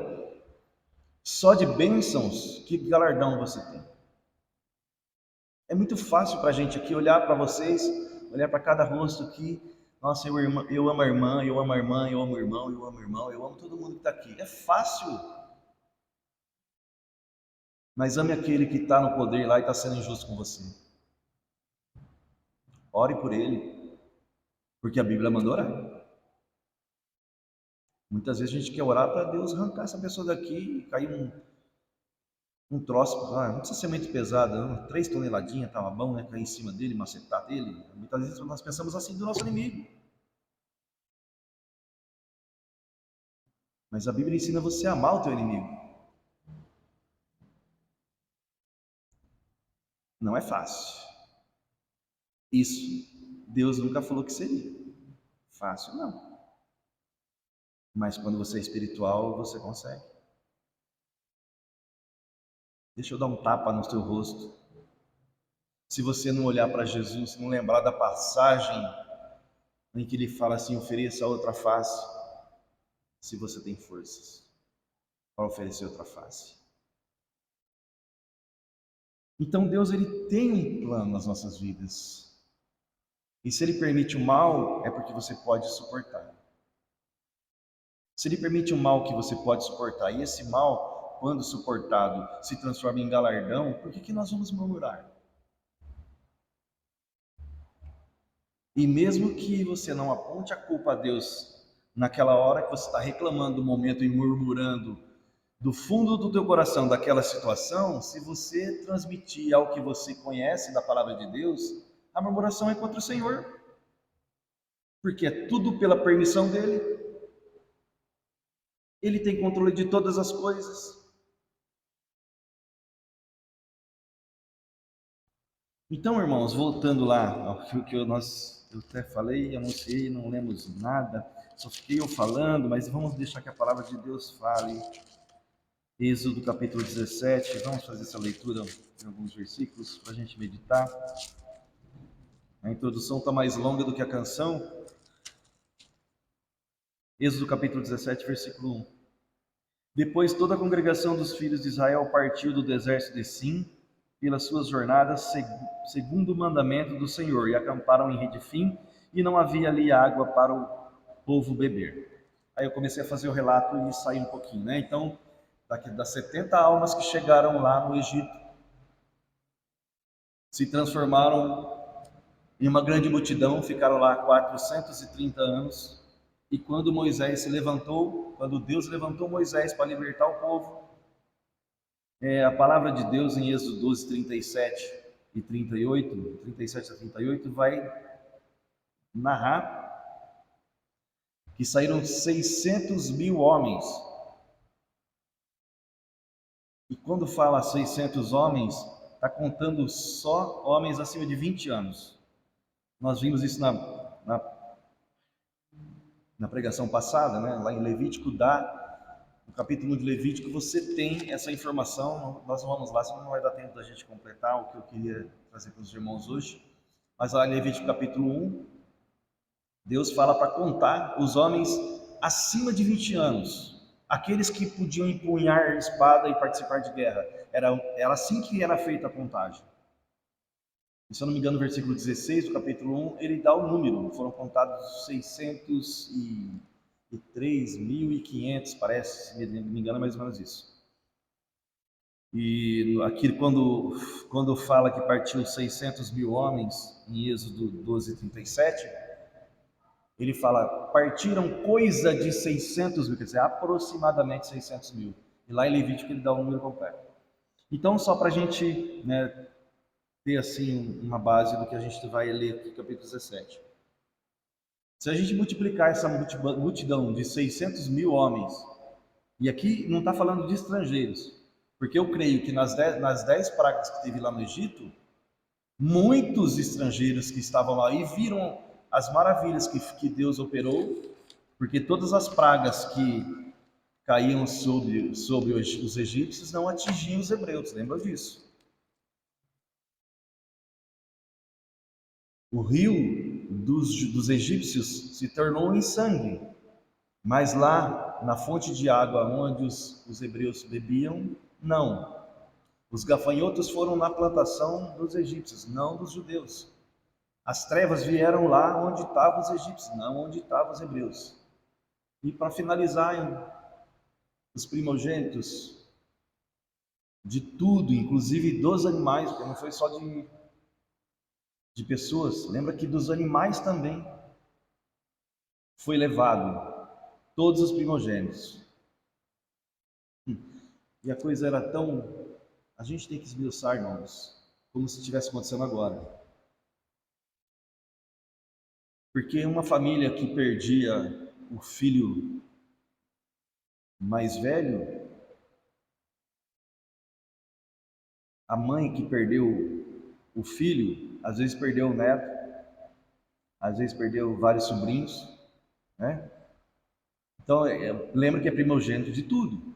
só de bênçãos, que galardão você tem? É muito fácil para a gente aqui olhar para vocês, olhar para cada rosto aqui. Nossa, eu amo a irmã, eu amo a irmã, eu amo o irmão, eu amo o irmão, eu amo todo mundo que está aqui. É fácil. Mas ame aquele que está no poder lá e está sendo injusto com você. Ore por ele, porque a Bíblia manda orar. Muitas vezes a gente quer orar para Deus arrancar essa pessoa daqui e cair um troço. Não precisa ser muito pesado, não. 3 toneladinhas estava bom, né? Cair em cima dele, macetar dele. Muitas vezes nós pensamos assim do nosso inimigo. Mas a Bíblia ensina você a amar o teu inimigo. Não é fácil. Isso Deus nunca falou que seria fácil, não. Mas quando você é espiritual, você consegue. Deixa eu dar um tapa no seu rosto. Se você não olhar para Jesus, não lembrar da passagem em que ele fala assim: ofereça a outra face, se você tem forças para oferecer outra face. Então Deus, ele tem um plano nas nossas vidas. E se ele permite o mal, é porque você pode suportar. Se ele permite o mal que você pode suportar, e esse mal, quando suportado, se transforma em galardão, por que nós vamos murmurar? E mesmo que você não aponte a culpa a Deus naquela hora que você está reclamando do momento e murmurando do fundo do teu coração daquela situação, se você transmitir ao que você conhece da palavra de Deus, a murmuração é contra o Senhor, porque é tudo pela permissão dele. Ele tem controle de todas as coisas. Então, irmãos, voltando lá ao que eu até falei, anunciei, não lemos nada, só fiquei eu falando, mas vamos deixar que a palavra de Deus fale. Êxodo capítulo 17, vamos fazer essa leitura em alguns versículos para a gente meditar. A introdução está mais longa do que a canção. Êxodo capítulo 17, versículo 1. Depois toda a congregação dos filhos de Israel partiu do deserto de Sim pelas suas jornadas, segundo o mandamento do Senhor, e acamparam em Redefim, e não havia ali água para o povo beber. Aí eu comecei a fazer o relato e saí um pouquinho, né? Então, das 70 almas que chegaram lá no Egito, se transformaram em uma grande multidão, ficaram lá 430 anos, e quando Moisés se levantou, quando Deus levantou Moisés para libertar o povo, a palavra de Deus em Êxodo 12, 37 e 38, 37 a 38, vai narrar que saíram 600 mil homens. E quando fala 600 homens, está contando só homens acima de 20 anos. Nós vimos isso na pregação passada, né? Lá em Levítico no capítulo 1 de Levítico, você tem essa informação. Nós não vamos lá, senão não vai dar tempo da gente completar o que eu queria trazer para os irmãos hoje. Mas lá em Levítico capítulo 1, Deus fala para contar os homens acima de 20 anos, aqueles que podiam empunhar espada e participar de guerra. Era assim que era feita a contagem. E, se eu não me engano, no versículo 16 do capítulo 1, ele dá o número. Foram contados 603.500, parece, se não me engano, é mais ou menos isso. E aqui, quando fala que partiu 600 mil homens, em Êxodo 12, 37, ele fala, partiram coisa de 600 mil, quer dizer, aproximadamente 600 mil. E lá em Levítico ele dá o número completo. Então, só para a gente, né, ter assim uma base do que a gente vai ler aqui, capítulo 17. Se a gente multiplicar essa multidão de 600 mil homens, e aqui não está falando de estrangeiros, porque eu creio que nas 10 pragas que teve lá no Egito, muitos estrangeiros que estavam lá e viram as maravilhas que Deus operou, porque todas as pragas que caíam sobre os egípcios não atingiam os hebreus, lembra disso? O rio dos egípcios se tornou em sangue, mas lá na fonte de água onde os hebreus bebiam, não. Os gafanhotos foram na plantação dos egípcios, não dos judeus. As trevas vieram lá onde estavam os egípcios, não onde estavam os hebreus. E para finalizar, os primogênitos de tudo, inclusive dos animais, porque não foi só de pessoas, lembra que dos animais também foi levado, todos os primogênitos. E a coisa era tão. A gente tem que esmiuçar, irmãos, como se estivesse acontecendo agora. Porque uma família que perdia o filho mais velho, a mãe que perdeu o filho, às vezes perdeu o neto, às vezes perdeu vários sobrinhos, né? Então, lembra que é primogênito de tudo.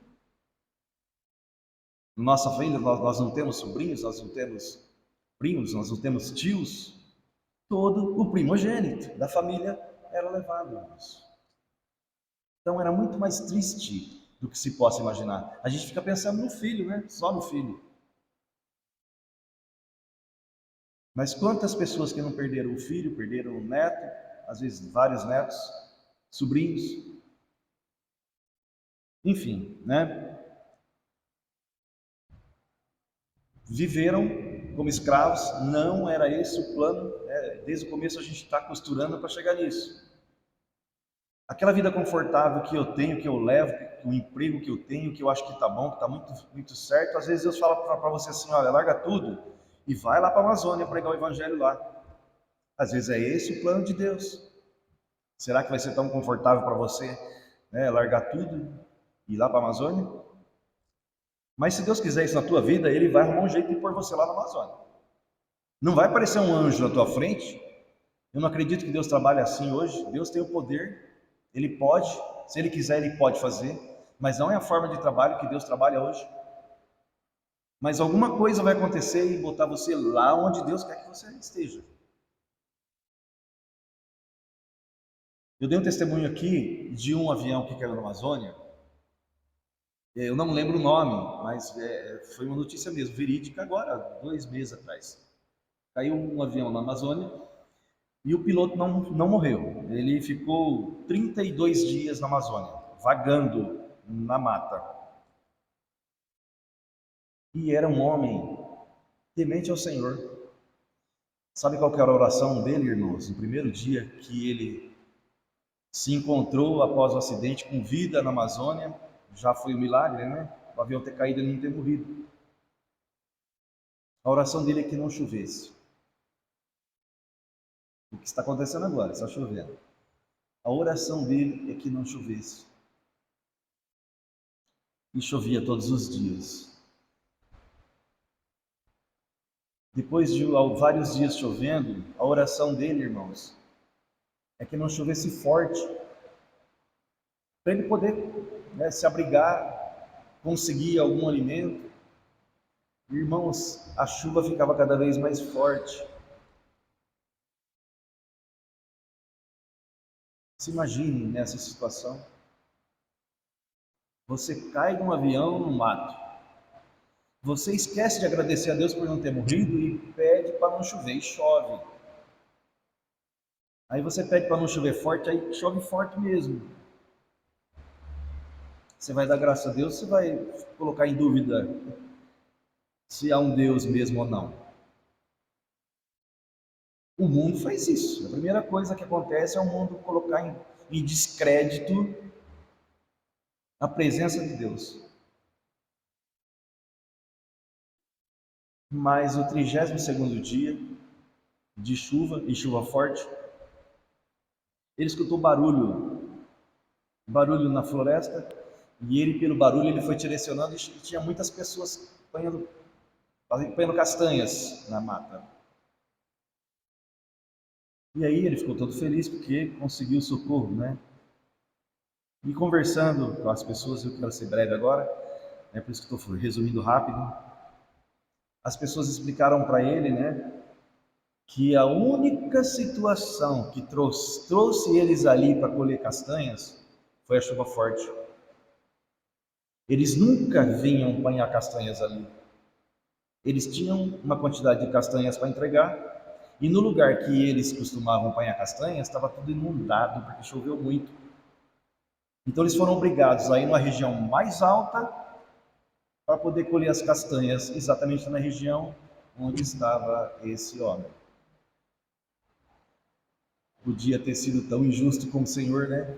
Nossa família, nós não temos sobrinhos, nós não temos primos, nós não temos tios. Todo o primogênito da família era levado a isso. Então era muito mais triste do que se possa imaginar. A gente fica pensando no filho, né? Só no filho. Mas quantas pessoas que não perderam o filho, perderam o neto, às vezes vários netos, sobrinhos, enfim, né? Viveram como escravos, não era esse o plano, né? Desde o começo a gente está costurando para chegar nisso. Aquela vida confortável que eu tenho, que eu levo, o emprego que eu tenho, que eu acho que está bom, que está muito, muito certo, às vezes Deus fala para você assim, olha, larga tudo e vai lá para a Amazônia pregar o evangelho lá. Às vezes é esse o plano de Deus. Será que vai ser tão confortável para você, né, largar tudo e ir lá para a Amazônia? Mas se Deus quiser isso na tua vida, Ele vai arrumar um jeito de pôr você lá na Amazônia. Não vai aparecer um anjo na tua frente. Eu não acredito que Deus trabalhe assim hoje. Deus tem o poder, Ele pode, se Ele quiser, Ele pode fazer, mas não é a forma de trabalho que Deus trabalha hoje. Mas alguma coisa vai acontecer e botar você lá onde Deus quer que você esteja. Eu dei um testemunho aqui de um avião que caiu na Amazônia. Eu não lembro o nome, mas foi uma notícia mesmo, verídica agora, 2 meses atrás. Caiu um avião na Amazônia e o piloto não morreu. Ele ficou 32 dias na Amazônia, vagando na mata. E era um homem temente ao Senhor. Sabe qual que era a oração dele, irmãos? No primeiro dia que ele se encontrou após o acidente com vida na Amazônia, já foi um milagre, né? O avião ter caído e não ter morrido. A oração dele é que não chovesse. O que está acontecendo agora? Está chovendo. A oração dele é que não chovesse. E chovia todos os dias. Depois de vários dias chovendo, a oração dele, irmãos, é que não chovesse forte, para ele poder, né, se abrigar, conseguir algum alimento. Irmãos, a chuva ficava cada vez mais forte. Se imagine nessa situação. Você cai de um avião no mato. Você esquece de agradecer a Deus por não ter morrido e pede para não chover e chove. Aí você pede para não chover forte, aí chove forte mesmo. Você vai dar graças a Deus, você vai colocar em dúvida se há um Deus mesmo ou não. O mundo faz isso. A primeira coisa que acontece é o mundo colocar em descrédito a presença de Deus. Mas o 32º dia de chuva, e chuva forte, ele escutou barulho na floresta, e ele, pelo barulho, ele foi direcionando e tinha muitas pessoas apanhando castanhas na mata. E aí ele ficou todo feliz porque conseguiu socorro, né? E conversando com as pessoas, eu quero ser breve agora, é por isso que estou resumindo rápido. As pessoas explicaram para ele, né, que a única situação que trouxe eles ali para colher castanhas foi a chuva forte. Eles nunca vinham apanhar castanhas ali. Eles tinham uma quantidade de castanhas para entregar, e no lugar que eles costumavam apanhar castanhas, estava tudo inundado, porque choveu muito. Então eles foram obrigados a ir numa região mais alta para poder colher as castanhas, exatamente na região onde estava esse homem. Podia ter sido tão injusto como o Senhor, né?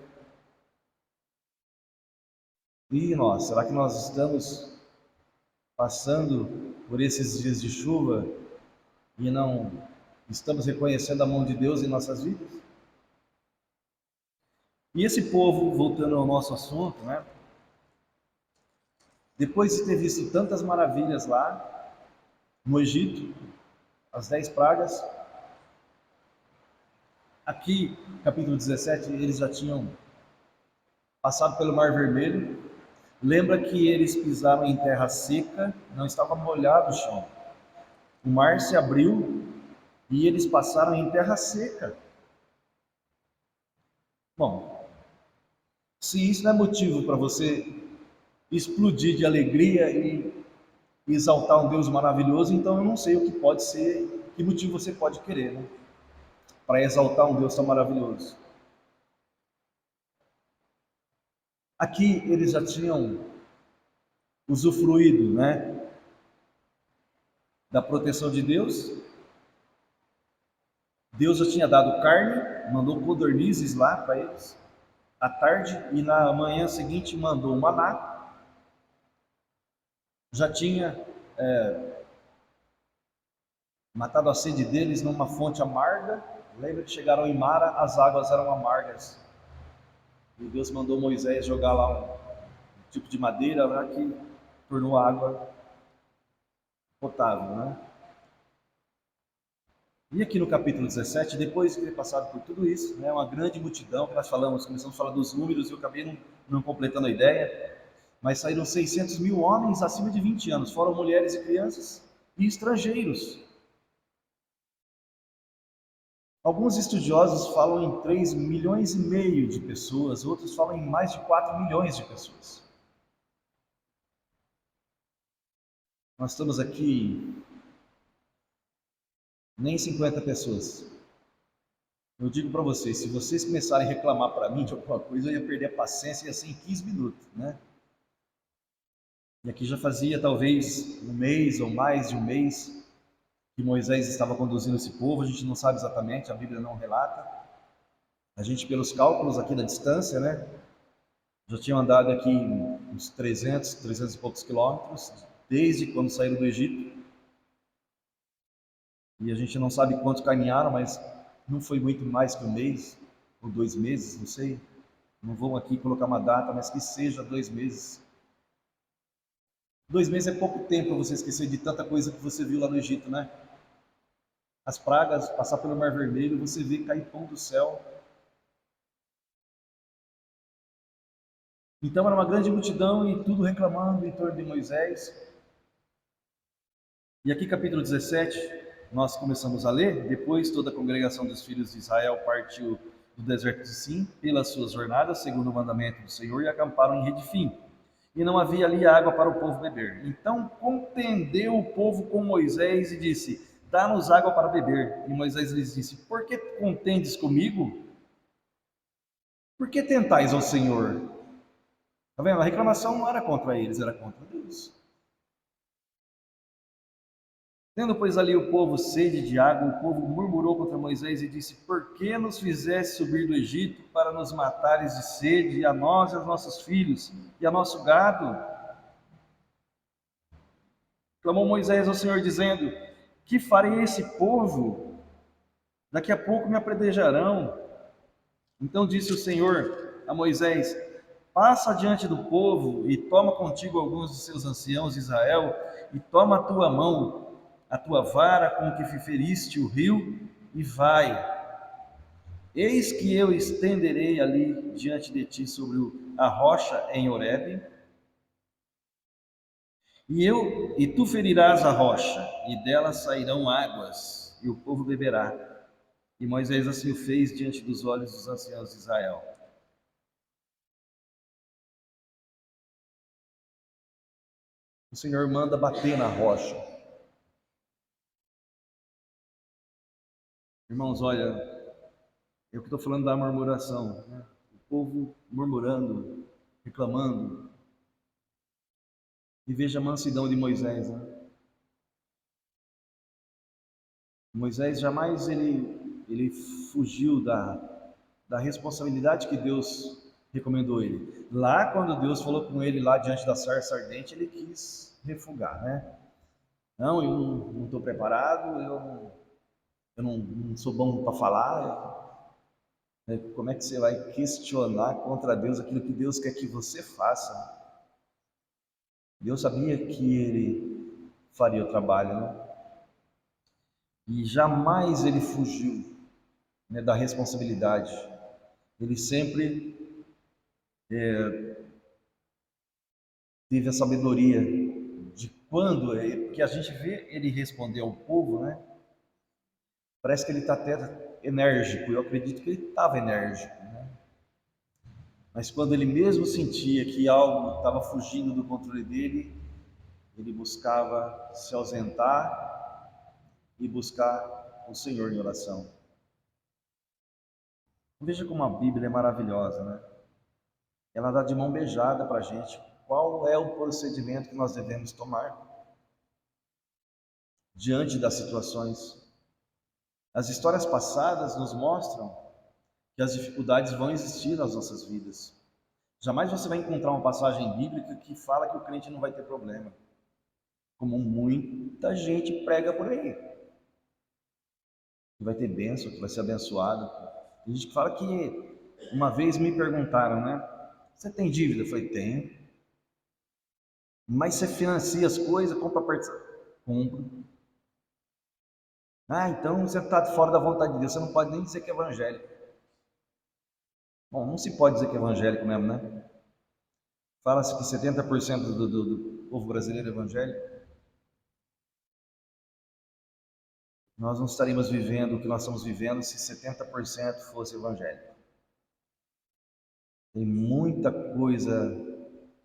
E nós, será que nós estamos passando por esses dias de chuva e não estamos reconhecendo a mão de Deus em nossas vidas? E esse povo, voltando ao nosso assunto, né? Depois de ter visto tantas maravilhas lá no Egito, as 10 pragas, Aqui, capítulo 17, eles já tinham passado pelo Mar Vermelho. Lembra que eles pisaram em terra seca, não estava molhado o chão. O mar se abriu e eles passaram em terra seca. Bom, se isso não é motivo para você explodir de alegria e exaltar um Deus maravilhoso, então eu não sei o que pode ser, que motivo você pode querer, né? Para exaltar um Deus tão maravilhoso. Aqui eles já tinham usufruído, né, da proteção de Deus. Deus já tinha dado carne, mandou codornizes lá para eles à tarde, e na manhã seguinte mandou um maná. Já tinha matado a sede deles numa fonte amarga. Lembra que chegaram em Mara, as águas eram amargas. E Deus mandou Moisés jogar lá um tipo de madeira lá que tornou a água potável, né? E aqui no capítulo 17, depois de ter passado por tudo isso, né, uma grande multidão, que nós falamos, começamos a falar dos números e eu acabei não completando a ideia, mas saíram 600 mil homens acima de 20 anos, foram mulheres e crianças e estrangeiros. Alguns estudiosos falam em 3 milhões e meio de pessoas, outros falam em mais de 4 milhões de pessoas. Nós estamos aqui nem 50 pessoas. Eu digo para vocês, se vocês começarem a reclamar para mim de alguma coisa, eu ia perder a paciência, ia ser em 15 minutos, né? E aqui já fazia talvez um mês ou mais de um mês que Moisés estava conduzindo esse povo, a gente não sabe exatamente, a Bíblia não relata. A gente, pelos cálculos aqui da distância, né, já tinham andado aqui uns 300 e poucos quilômetros, desde quando saíram do Egito. E a gente não sabe quanto caminharam, mas não foi muito mais que um mês, ou 2 meses, não sei. Não vou aqui colocar uma data, mas que seja 2 meses. 2 meses é pouco tempo para você esquecer de tanta coisa que você viu lá no Egito, né? As pragas, passar pelo Mar Vermelho, você vê cair pão do céu. Então era uma grande multidão e tudo reclamando em torno de Moisés. E aqui, capítulo 17, nós começamos a ler. Depois, toda a congregação dos filhos de Israel partiu do deserto de Sim pelas suas jornadas, segundo o mandamento do Senhor, e acamparam em Redifim. E não havia ali água para o povo beber. Então contendeu o povo com Moisés e disse: Dá-nos água para beber. E Moisés lhes disse: Por que contendes comigo? Por que tentais ao Senhor? Está vendo? A reclamação não era contra eles, era contra Deus. Tendo, pois, ali o povo sede de água, o povo murmurou contra Moisés e disse: Por que nos fizeste subir do Egito para nos matares de sede, a nós e aos nossos filhos, e a nosso gado? Clamou Moisés ao Senhor, dizendo: Que farei a esse povo? Daqui a pouco me apedrejarão. Então disse o Senhor a Moisés: Passa diante do povo e toma contigo alguns de seus anciãos de Israel, e toma a tua mão, a tua vara com que feriste o rio, e vai. Eis que eu estenderei ali diante de ti sobre a rocha em Horebe, e tu ferirás a rocha, e dela sairão águas, e o povo beberá. E Moisés assim o fez diante dos olhos dos anciãos de Israel. O Senhor manda bater na rocha. Irmãos, olha, eu que estou falando da murmuração, né? O povo murmurando, reclamando. E veja a mansidão de Moisés, né? Moisés jamais ele fugiu da responsabilidade que Deus recomendou ele. Lá, quando Deus falou com ele lá diante da sarça ardente, ele quis refugar, né? Não, eu não estou preparado, eu não sou bom para falar. Como é que você vai questionar contra Deus aquilo que Deus quer que você faça? Deus sabia que ele faria o trabalho, né? E jamais ele fugiu né, da responsabilidade. Ele sempre teve a sabedoria de quando, porque a gente vê ele responder ao povo, né? Parece que ele está até enérgico. Eu acredito que ele estava enérgico, né? Mas quando ele mesmo sentia que algo estava fugindo do controle dele, ele buscava se ausentar e buscar o Senhor em oração. Veja como a Bíblia é maravilhosa, né? Ela dá de mão beijada para a gente qual é o procedimento que nós devemos tomar diante das situações. As histórias passadas nos mostram que as dificuldades vão existir nas nossas vidas. Jamais você vai encontrar uma passagem bíblica que fala que o crente não vai ter problema, como muita gente prega por aí, que vai ter bênção, que vai ser abençoado. Tem gente que fala que, uma vez me perguntaram, né? Você tem dívida? Eu falei, tenho. Mas você financia as coisas, compra participar. Compro. Ah, então você está fora da vontade de Deus, você não pode nem dizer que é evangélico. Bom, não se pode dizer que é evangélico mesmo, né? Fala-se que 70% do povo brasileiro é evangélico. Nós não estaríamos vivendo o que nós estamos vivendo se 70% fosse evangélico. Tem muita coisa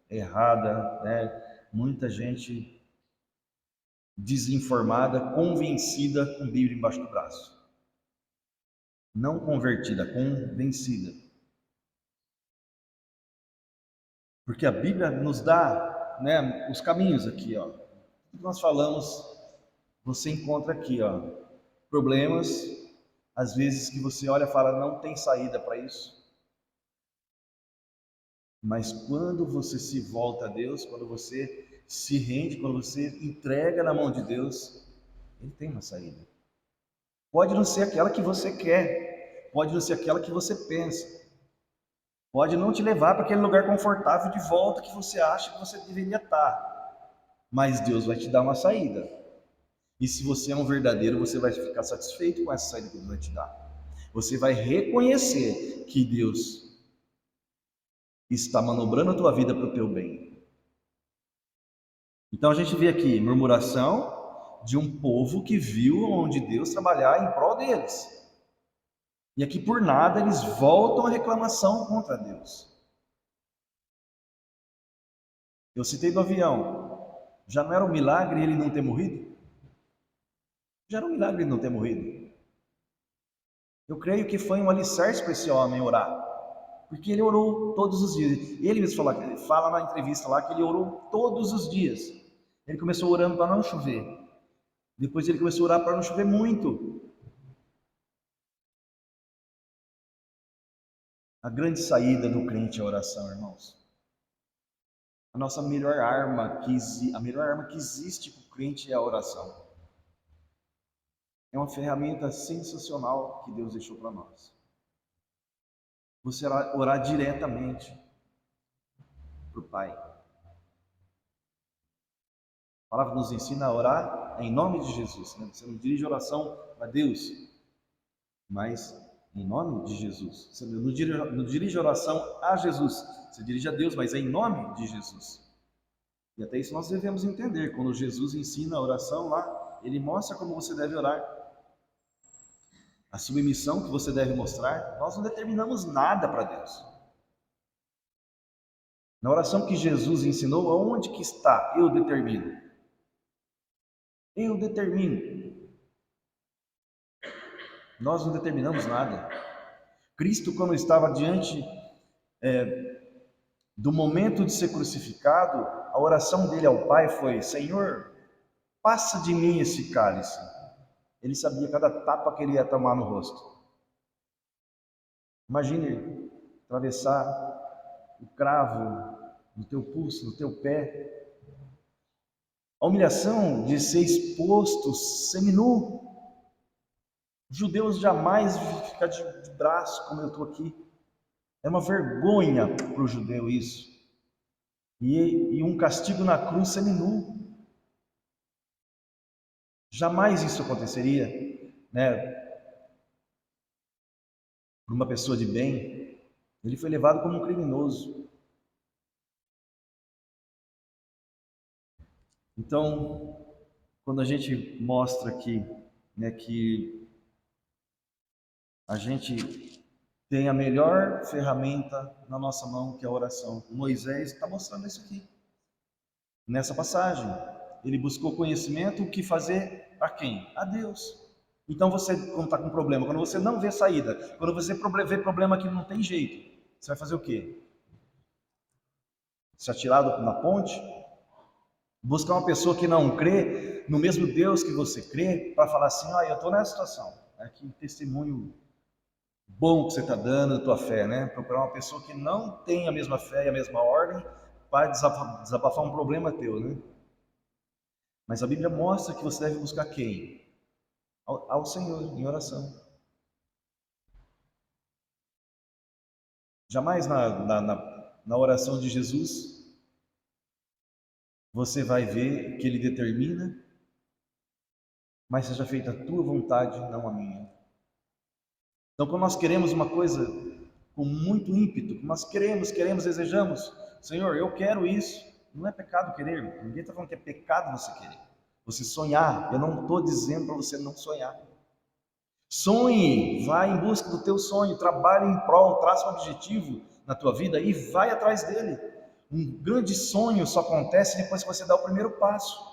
errada, né? Muita gente desinformada, convencida com Bíblia embaixo do braço. Não convertida, convencida. Porque a Bíblia nos dá, né, os caminhos aqui, ó. O que nós falamos, você encontra aqui, ó, problemas, às vezes que você olha e fala, não tem saída para isso. Mas quando você se volta a Deus, quando você se rende, quando você entrega na mão de Deus, Ele tem uma saída. Pode não ser aquela que você quer, pode não ser aquela que você pensa, pode não te levar para aquele lugar confortável de volta que você acha que você deveria estar, mas Deus vai te dar uma saída. E se você é um verdadeiro, você vai ficar satisfeito com essa saída que Deus vai te dar. Você vai reconhecer que Deus está manobrando a tua vida para o teu bem. Então a gente vê aqui murmuração de um povo que viu onde Deus trabalhar em prol deles. E aqui por nada eles voltam a reclamação contra Deus. Eu citei do avião. Já não era um milagre ele não ter morrido? Já era um milagre ele não ter morrido. Eu creio que foi um alicerce para esse homem orar. Porque ele orou todos os dias. Ele mesmo fala na entrevista lá que ele orou todos os dias. Ele começou orando para não chover. Depois ele começou a orar para não chover muito. A grande saída do crente é a oração, irmãos. A nossa melhor arma a melhor arma que existe para o crente é a oração. É uma ferramenta sensacional que Deus deixou para nós. Você orar diretamente para o Pai. A palavra nos ensina a orar em nome de Jesus. Né? Você não dirige oração para Deus, mas em nome de Jesus. Você não dirige oração a Jesus. Você dirige a Deus, mas é em nome de Jesus. E até isso nós devemos entender. Quando Jesus ensina a oração lá, ele mostra como você deve orar. A submissão que você deve mostrar. Nós não determinamos nada para Deus. Na oração que Jesus ensinou, aonde que está? Eu determino. Eu determino. Nós não determinamos nada. Cristo, quando estava diante do momento de ser crucificado, a oração dele ao Pai foi: Senhor, passa de mim esse cálice. Ele sabia cada tapa que ele ia tomar no rosto. Imagine atravessar o cravo no teu pulso, no teu pé. A humilhação de ser exposto seminu. Os judeus jamais ficam de braço como eu estou aqui. É uma vergonha para o judeu isso. E um castigo na cruz seminu. Jamais isso aconteceria, né? por uma pessoa de bem, ele foi levado como um criminoso. Então, quando a gente mostra aqui, né, que a gente tem a melhor ferramenta na nossa mão, que é a oração. Moisés está mostrando isso aqui, nessa passagem. Ele buscou conhecimento, o que fazer a quem? A Deus. Então você, quando está com problema, quando você não vê saída, quando você vê problema que não tem jeito, você vai fazer o quê? Se atirar na ponte? Buscar uma pessoa que não crê no mesmo Deus que você crê, para falar assim, eu estou nessa situação. Que testemunho bom que você está dando da tua fé, né? Procurar uma pessoa que não tem a mesma fé e a mesma ordem para desabafar um problema teu, né? Mas a Bíblia mostra que você deve buscar quem? Ao Senhor, em oração. Jamais na oração de Jesus você vai ver que ele determina, mas seja feita a tua vontade, não a minha. Então, quando nós queremos uma coisa com muito ímpeto, nós queremos, desejamos, Senhor, eu quero isso. Não é pecado querer, ninguém está falando que é pecado você querer. Você sonhar, eu não estou dizendo para você não sonhar. Sonhe, vai em busca do teu sonho, trabalhe em prol, traça um objetivo na tua vida e vai atrás dele. Um grande sonho só acontece depois que você dá o primeiro passo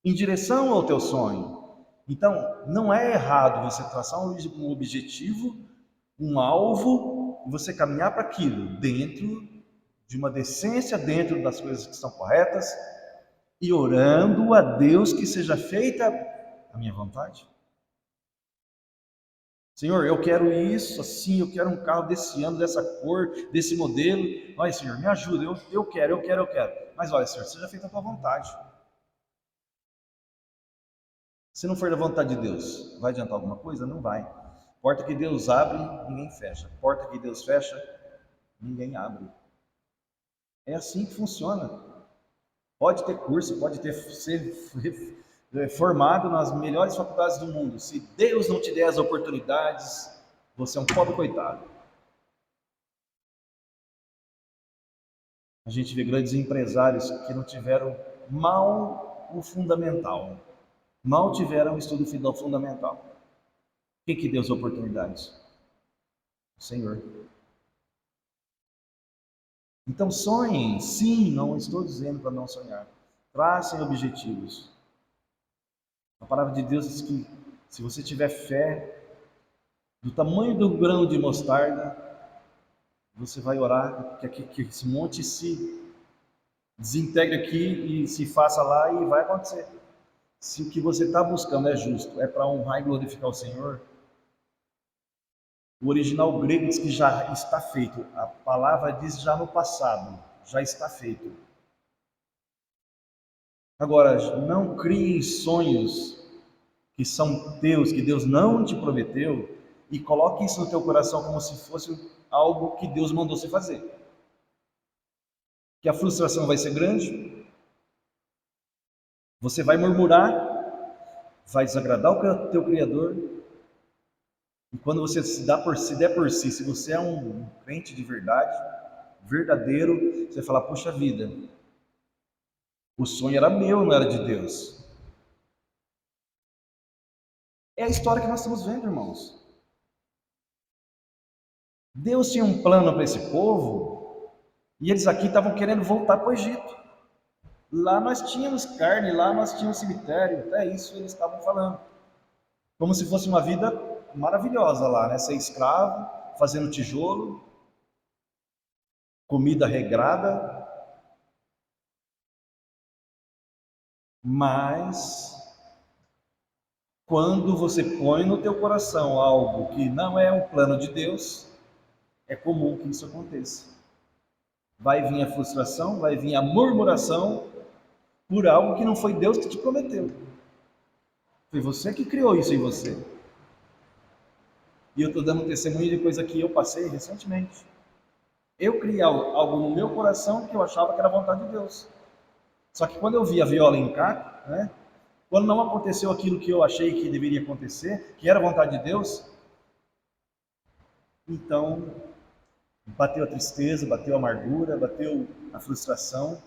em direção ao teu sonho. Então, não é errado você traçar um objetivo, um alvo, e você caminhar para aquilo dentro de uma decência, dentro das coisas que são corretas, e orando a Deus que seja feita a minha vontade. Senhor, eu quero isso assim, eu quero um carro desse ano, dessa cor, desse modelo. Olha, Senhor, me ajuda, eu quero. Mas olha, Senhor, seja feita a tua vontade. Se não for da vontade de Deus, vai adiantar alguma coisa? Não vai. Porta que Deus abre, ninguém fecha. Porta que Deus fecha, ninguém abre. É assim que funciona. Pode ter curso, pode ser formado nas melhores faculdades do mundo. Se Deus não te der as oportunidades, você é um pobre coitado. A gente vê grandes empresários que não tiveram mal o fundamental. Mal tiveram o estudo fundamental. Quem que deu as oportunidades? O Senhor. Então sonhem, sim, não estou dizendo para não sonhar. Tracem objetivos. A palavra de Deus diz que se você tiver fé do tamanho do grão de mostarda, você vai orar que esse monte se desintegre aqui e se faça lá e vai acontecer. Se o que você está buscando é justo, é para honrar e glorificar o Senhor, o original grego diz que já está feito. A palavra diz já no passado, já está feito. Agora, não crie sonhos que são teus, que Deus não te prometeu, e coloque isso no teu coração como se fosse algo que Deus mandou você fazer. Que a frustração vai ser grande, você vai murmurar, vai desagradar o teu Criador, e quando você se der por si, se você é um crente de verdade, verdadeiro, você vai falar, puxa vida, o sonho era meu, não era de Deus. É a história que nós estamos vendo, irmãos. Deus tinha um plano para esse povo, e eles aqui estavam querendo voltar para o Egito. Lá nós tínhamos carne, lá nós tínhamos cemitério, até isso eles estavam falando. Como se fosse uma vida maravilhosa lá, né? Ser escravo, fazendo tijolo, comida regrada. Mas quando você põe no teu coração algo que não é um plano de Deus, é comum que isso aconteça. Vai vir a frustração, vai vir a murmuração por algo que não foi Deus que te prometeu. Foi você que criou isso em você. E eu estou dando um testemunho de coisa que eu passei recentemente. Eu criei algo no meu coração que eu achava que era vontade de Deus. Só que quando eu vi a viola em caco, né? Quando não aconteceu aquilo que eu achei que deveria acontecer, que era vontade de Deus, Então, bateu a tristeza, bateu a amargura, bateu a frustração.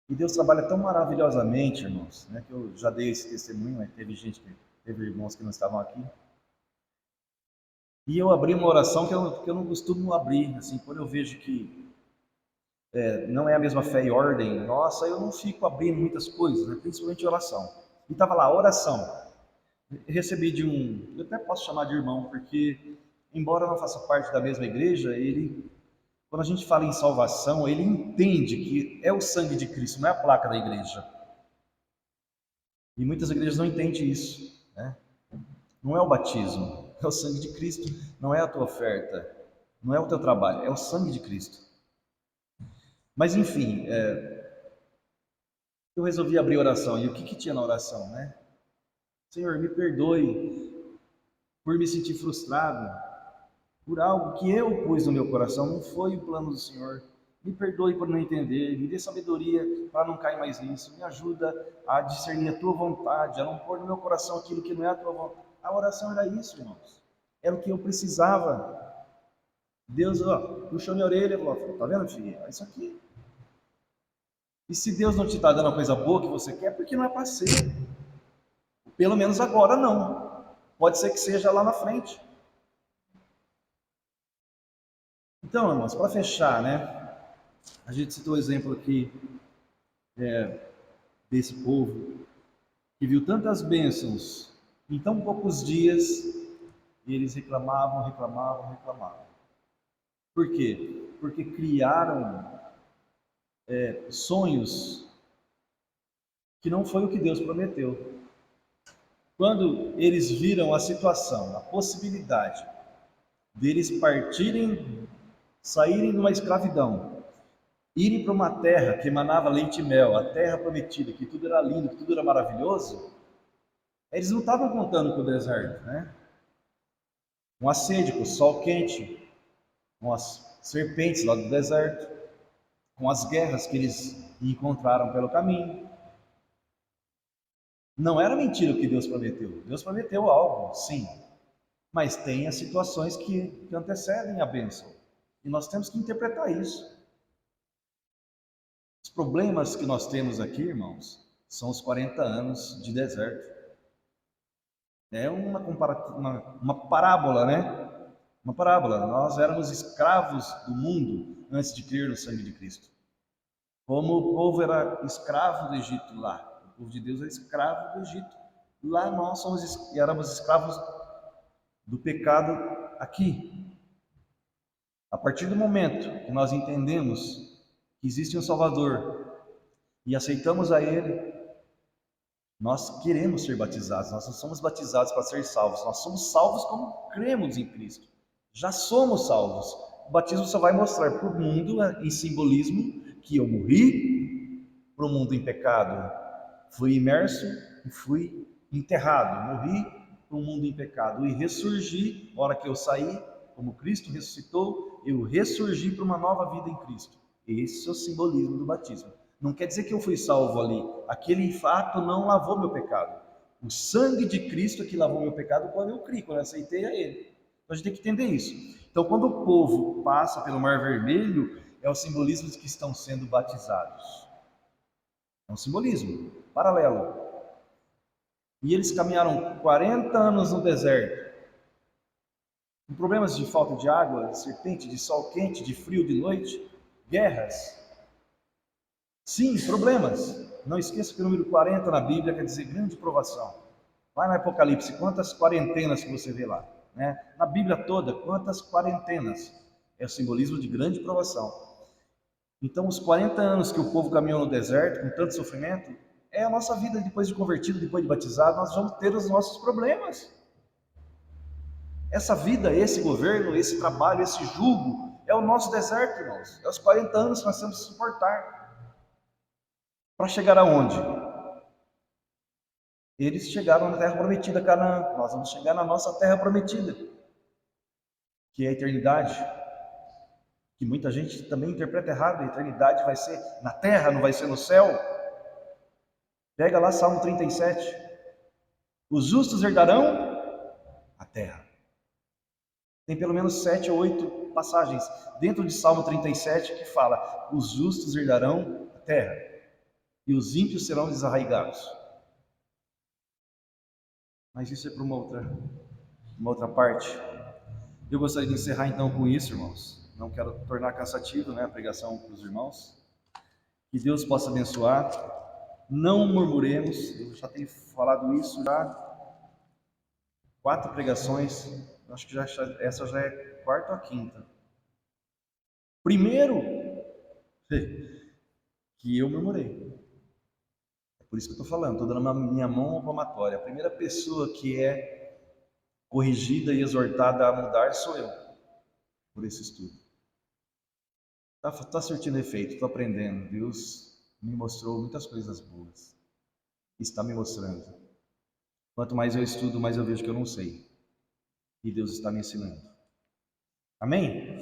E Deus trabalha tão maravilhosamente, irmãos, né, que eu já dei esse testemunho, mas teve irmãos que não estavam aqui. E eu abri uma oração que eu não costumo abrir, assim, quando eu vejo que não é a mesma fé e ordem nossa, eu não fico abrindo muitas coisas, né, principalmente oração. E estava lá, oração. Recebi de um, eu até posso chamar de irmão, porque, embora não faça parte da mesma igreja, ele, quando a gente fala em salvação, ele entende que é o sangue de Cristo, não é a placa da igreja. E muitas igrejas não entendem isso, né? Não é o batismo, é o sangue de Cristo, não é a tua oferta, não é o teu trabalho, é o sangue de Cristo. Mas enfim, eu resolvi abrir oração. E o que tinha na oração, né? Senhor, me perdoe por me sentir frustrado, por algo que eu pus no meu coração, não foi o plano do Senhor. Me perdoe por não entender, me dê sabedoria para não cair mais nisso, me ajuda a discernir a tua vontade, a não pôr no meu coração aquilo que não é a tua vontade. A oração era isso, irmãos. Era o que eu precisava. Deus, ó, puxou minha orelha e falou, tá vendo, filho? É isso aqui. E se Deus não te está dando a coisa boa que você quer, porque não é para ser. Pelo menos agora não. Pode ser que seja lá na frente. Então, irmãos, para fechar, né? A gente citou o exemplo aqui desse povo que viu tantas bênçãos em tão poucos dias e eles reclamavam, reclamavam, reclamavam. Por quê? Porque criaram sonhos que não foi o que Deus prometeu. Quando eles viram a situação, a possibilidade deles partirem, saírem de uma escravidão, irem para uma terra que emanava leite e mel, a terra prometida, que tudo era lindo, que tudo era maravilhoso, eles não estavam contando com o deserto, né? Com a sede, com o sol quente, com as serpentes lá do deserto, com as guerras que eles encontraram pelo caminho. Não era mentira o que Deus prometeu. Deus prometeu algo, sim, mas tem as situações que antecedem a bênção. E nós temos que interpretar isso. Os problemas que nós temos aqui, irmãos, são os 40 anos de deserto. É uma parábola, né? Uma parábola. Nós éramos escravos do mundo antes de crer no sangue de Cristo. Como o povo era escravo do Egito lá. O povo de Deus era escravo do Egito. Lá nós éramos escravos do pecado aqui. A partir do momento que nós entendemos que existe um Salvador e aceitamos a Ele, nós queremos ser batizados. Nós não somos batizados para ser salvos. Nós somos salvos como cremos em Cristo. Já somos salvos. O batismo só vai mostrar para o mundo, em simbolismo, que eu morri para o mundo em pecado. Fui imerso e fui enterrado. Morri para o mundo em pecado e ressurgi. Na hora que eu saí, como Cristo ressuscitou, eu ressurgi para uma nova vida em Cristo. Esse é o simbolismo do batismo. Não quer dizer que eu fui salvo ali. Aquele fato não lavou meu pecado. O sangue de Cristo é que lavou meu pecado quando eu criei, quando eu aceitei a Ele. Então a gente tem que entender isso. Então quando o povo passa pelo Mar Vermelho, é o simbolismo de que estão sendo batizados. É um simbolismo paralelo. E eles caminharam 40 anos no deserto, com problemas de falta de água, de serpente, de sol quente, de frio de noite, guerras. Sim, problemas. Não esqueça que o número 40 na Bíblia quer dizer grande provação. Vai no Apocalipse, quantas quarentenas que você vê lá, né? Na Bíblia toda, quantas quarentenas? É o simbolismo de grande provação. Então, os 40 anos que o povo caminhou no deserto, com tanto sofrimento, é a nossa vida depois de convertido, depois de batizado, nós vamos ter os nossos problemas. Essa vida, esse governo, esse trabalho, esse jugo, é o nosso deserto, irmãos. É os 40 anos que nós temos que suportar. Para chegar aonde? Eles chegaram na terra prometida, Canaã. Nós vamos chegar na nossa terra prometida, que é a eternidade. Que muita gente também interpreta errado. A eternidade vai ser na terra, não vai ser no céu. Pega lá Salmo 37. Os justos herdarão a terra. Tem pelo menos 7 ou 8 passagens dentro de Salmo 37 que fala: os justos herdarão a terra e os ímpios serão desarraigados. Mas isso é para uma outra parte. Eu gostaria de encerrar então com isso, irmãos. Não quero tornar cansativo, né, a pregação para os irmãos. Que Deus possa abençoar. Não murmuremos. Eu já tenho falado isso já 4 pregações. Acho que essa já é quarta ou quinta. Primeiro que eu murmurei. É por isso que eu estou falando. Estou dando a minha mão palmatória. A primeira pessoa que é corrigida e exortada a mudar sou eu, por esse estudo. Tá surtindo efeito, estou aprendendo. Deus me mostrou muitas coisas boas. Está me mostrando. Quanto mais eu estudo, mais eu vejo que eu não sei. E Deus está me ensinando. Amém?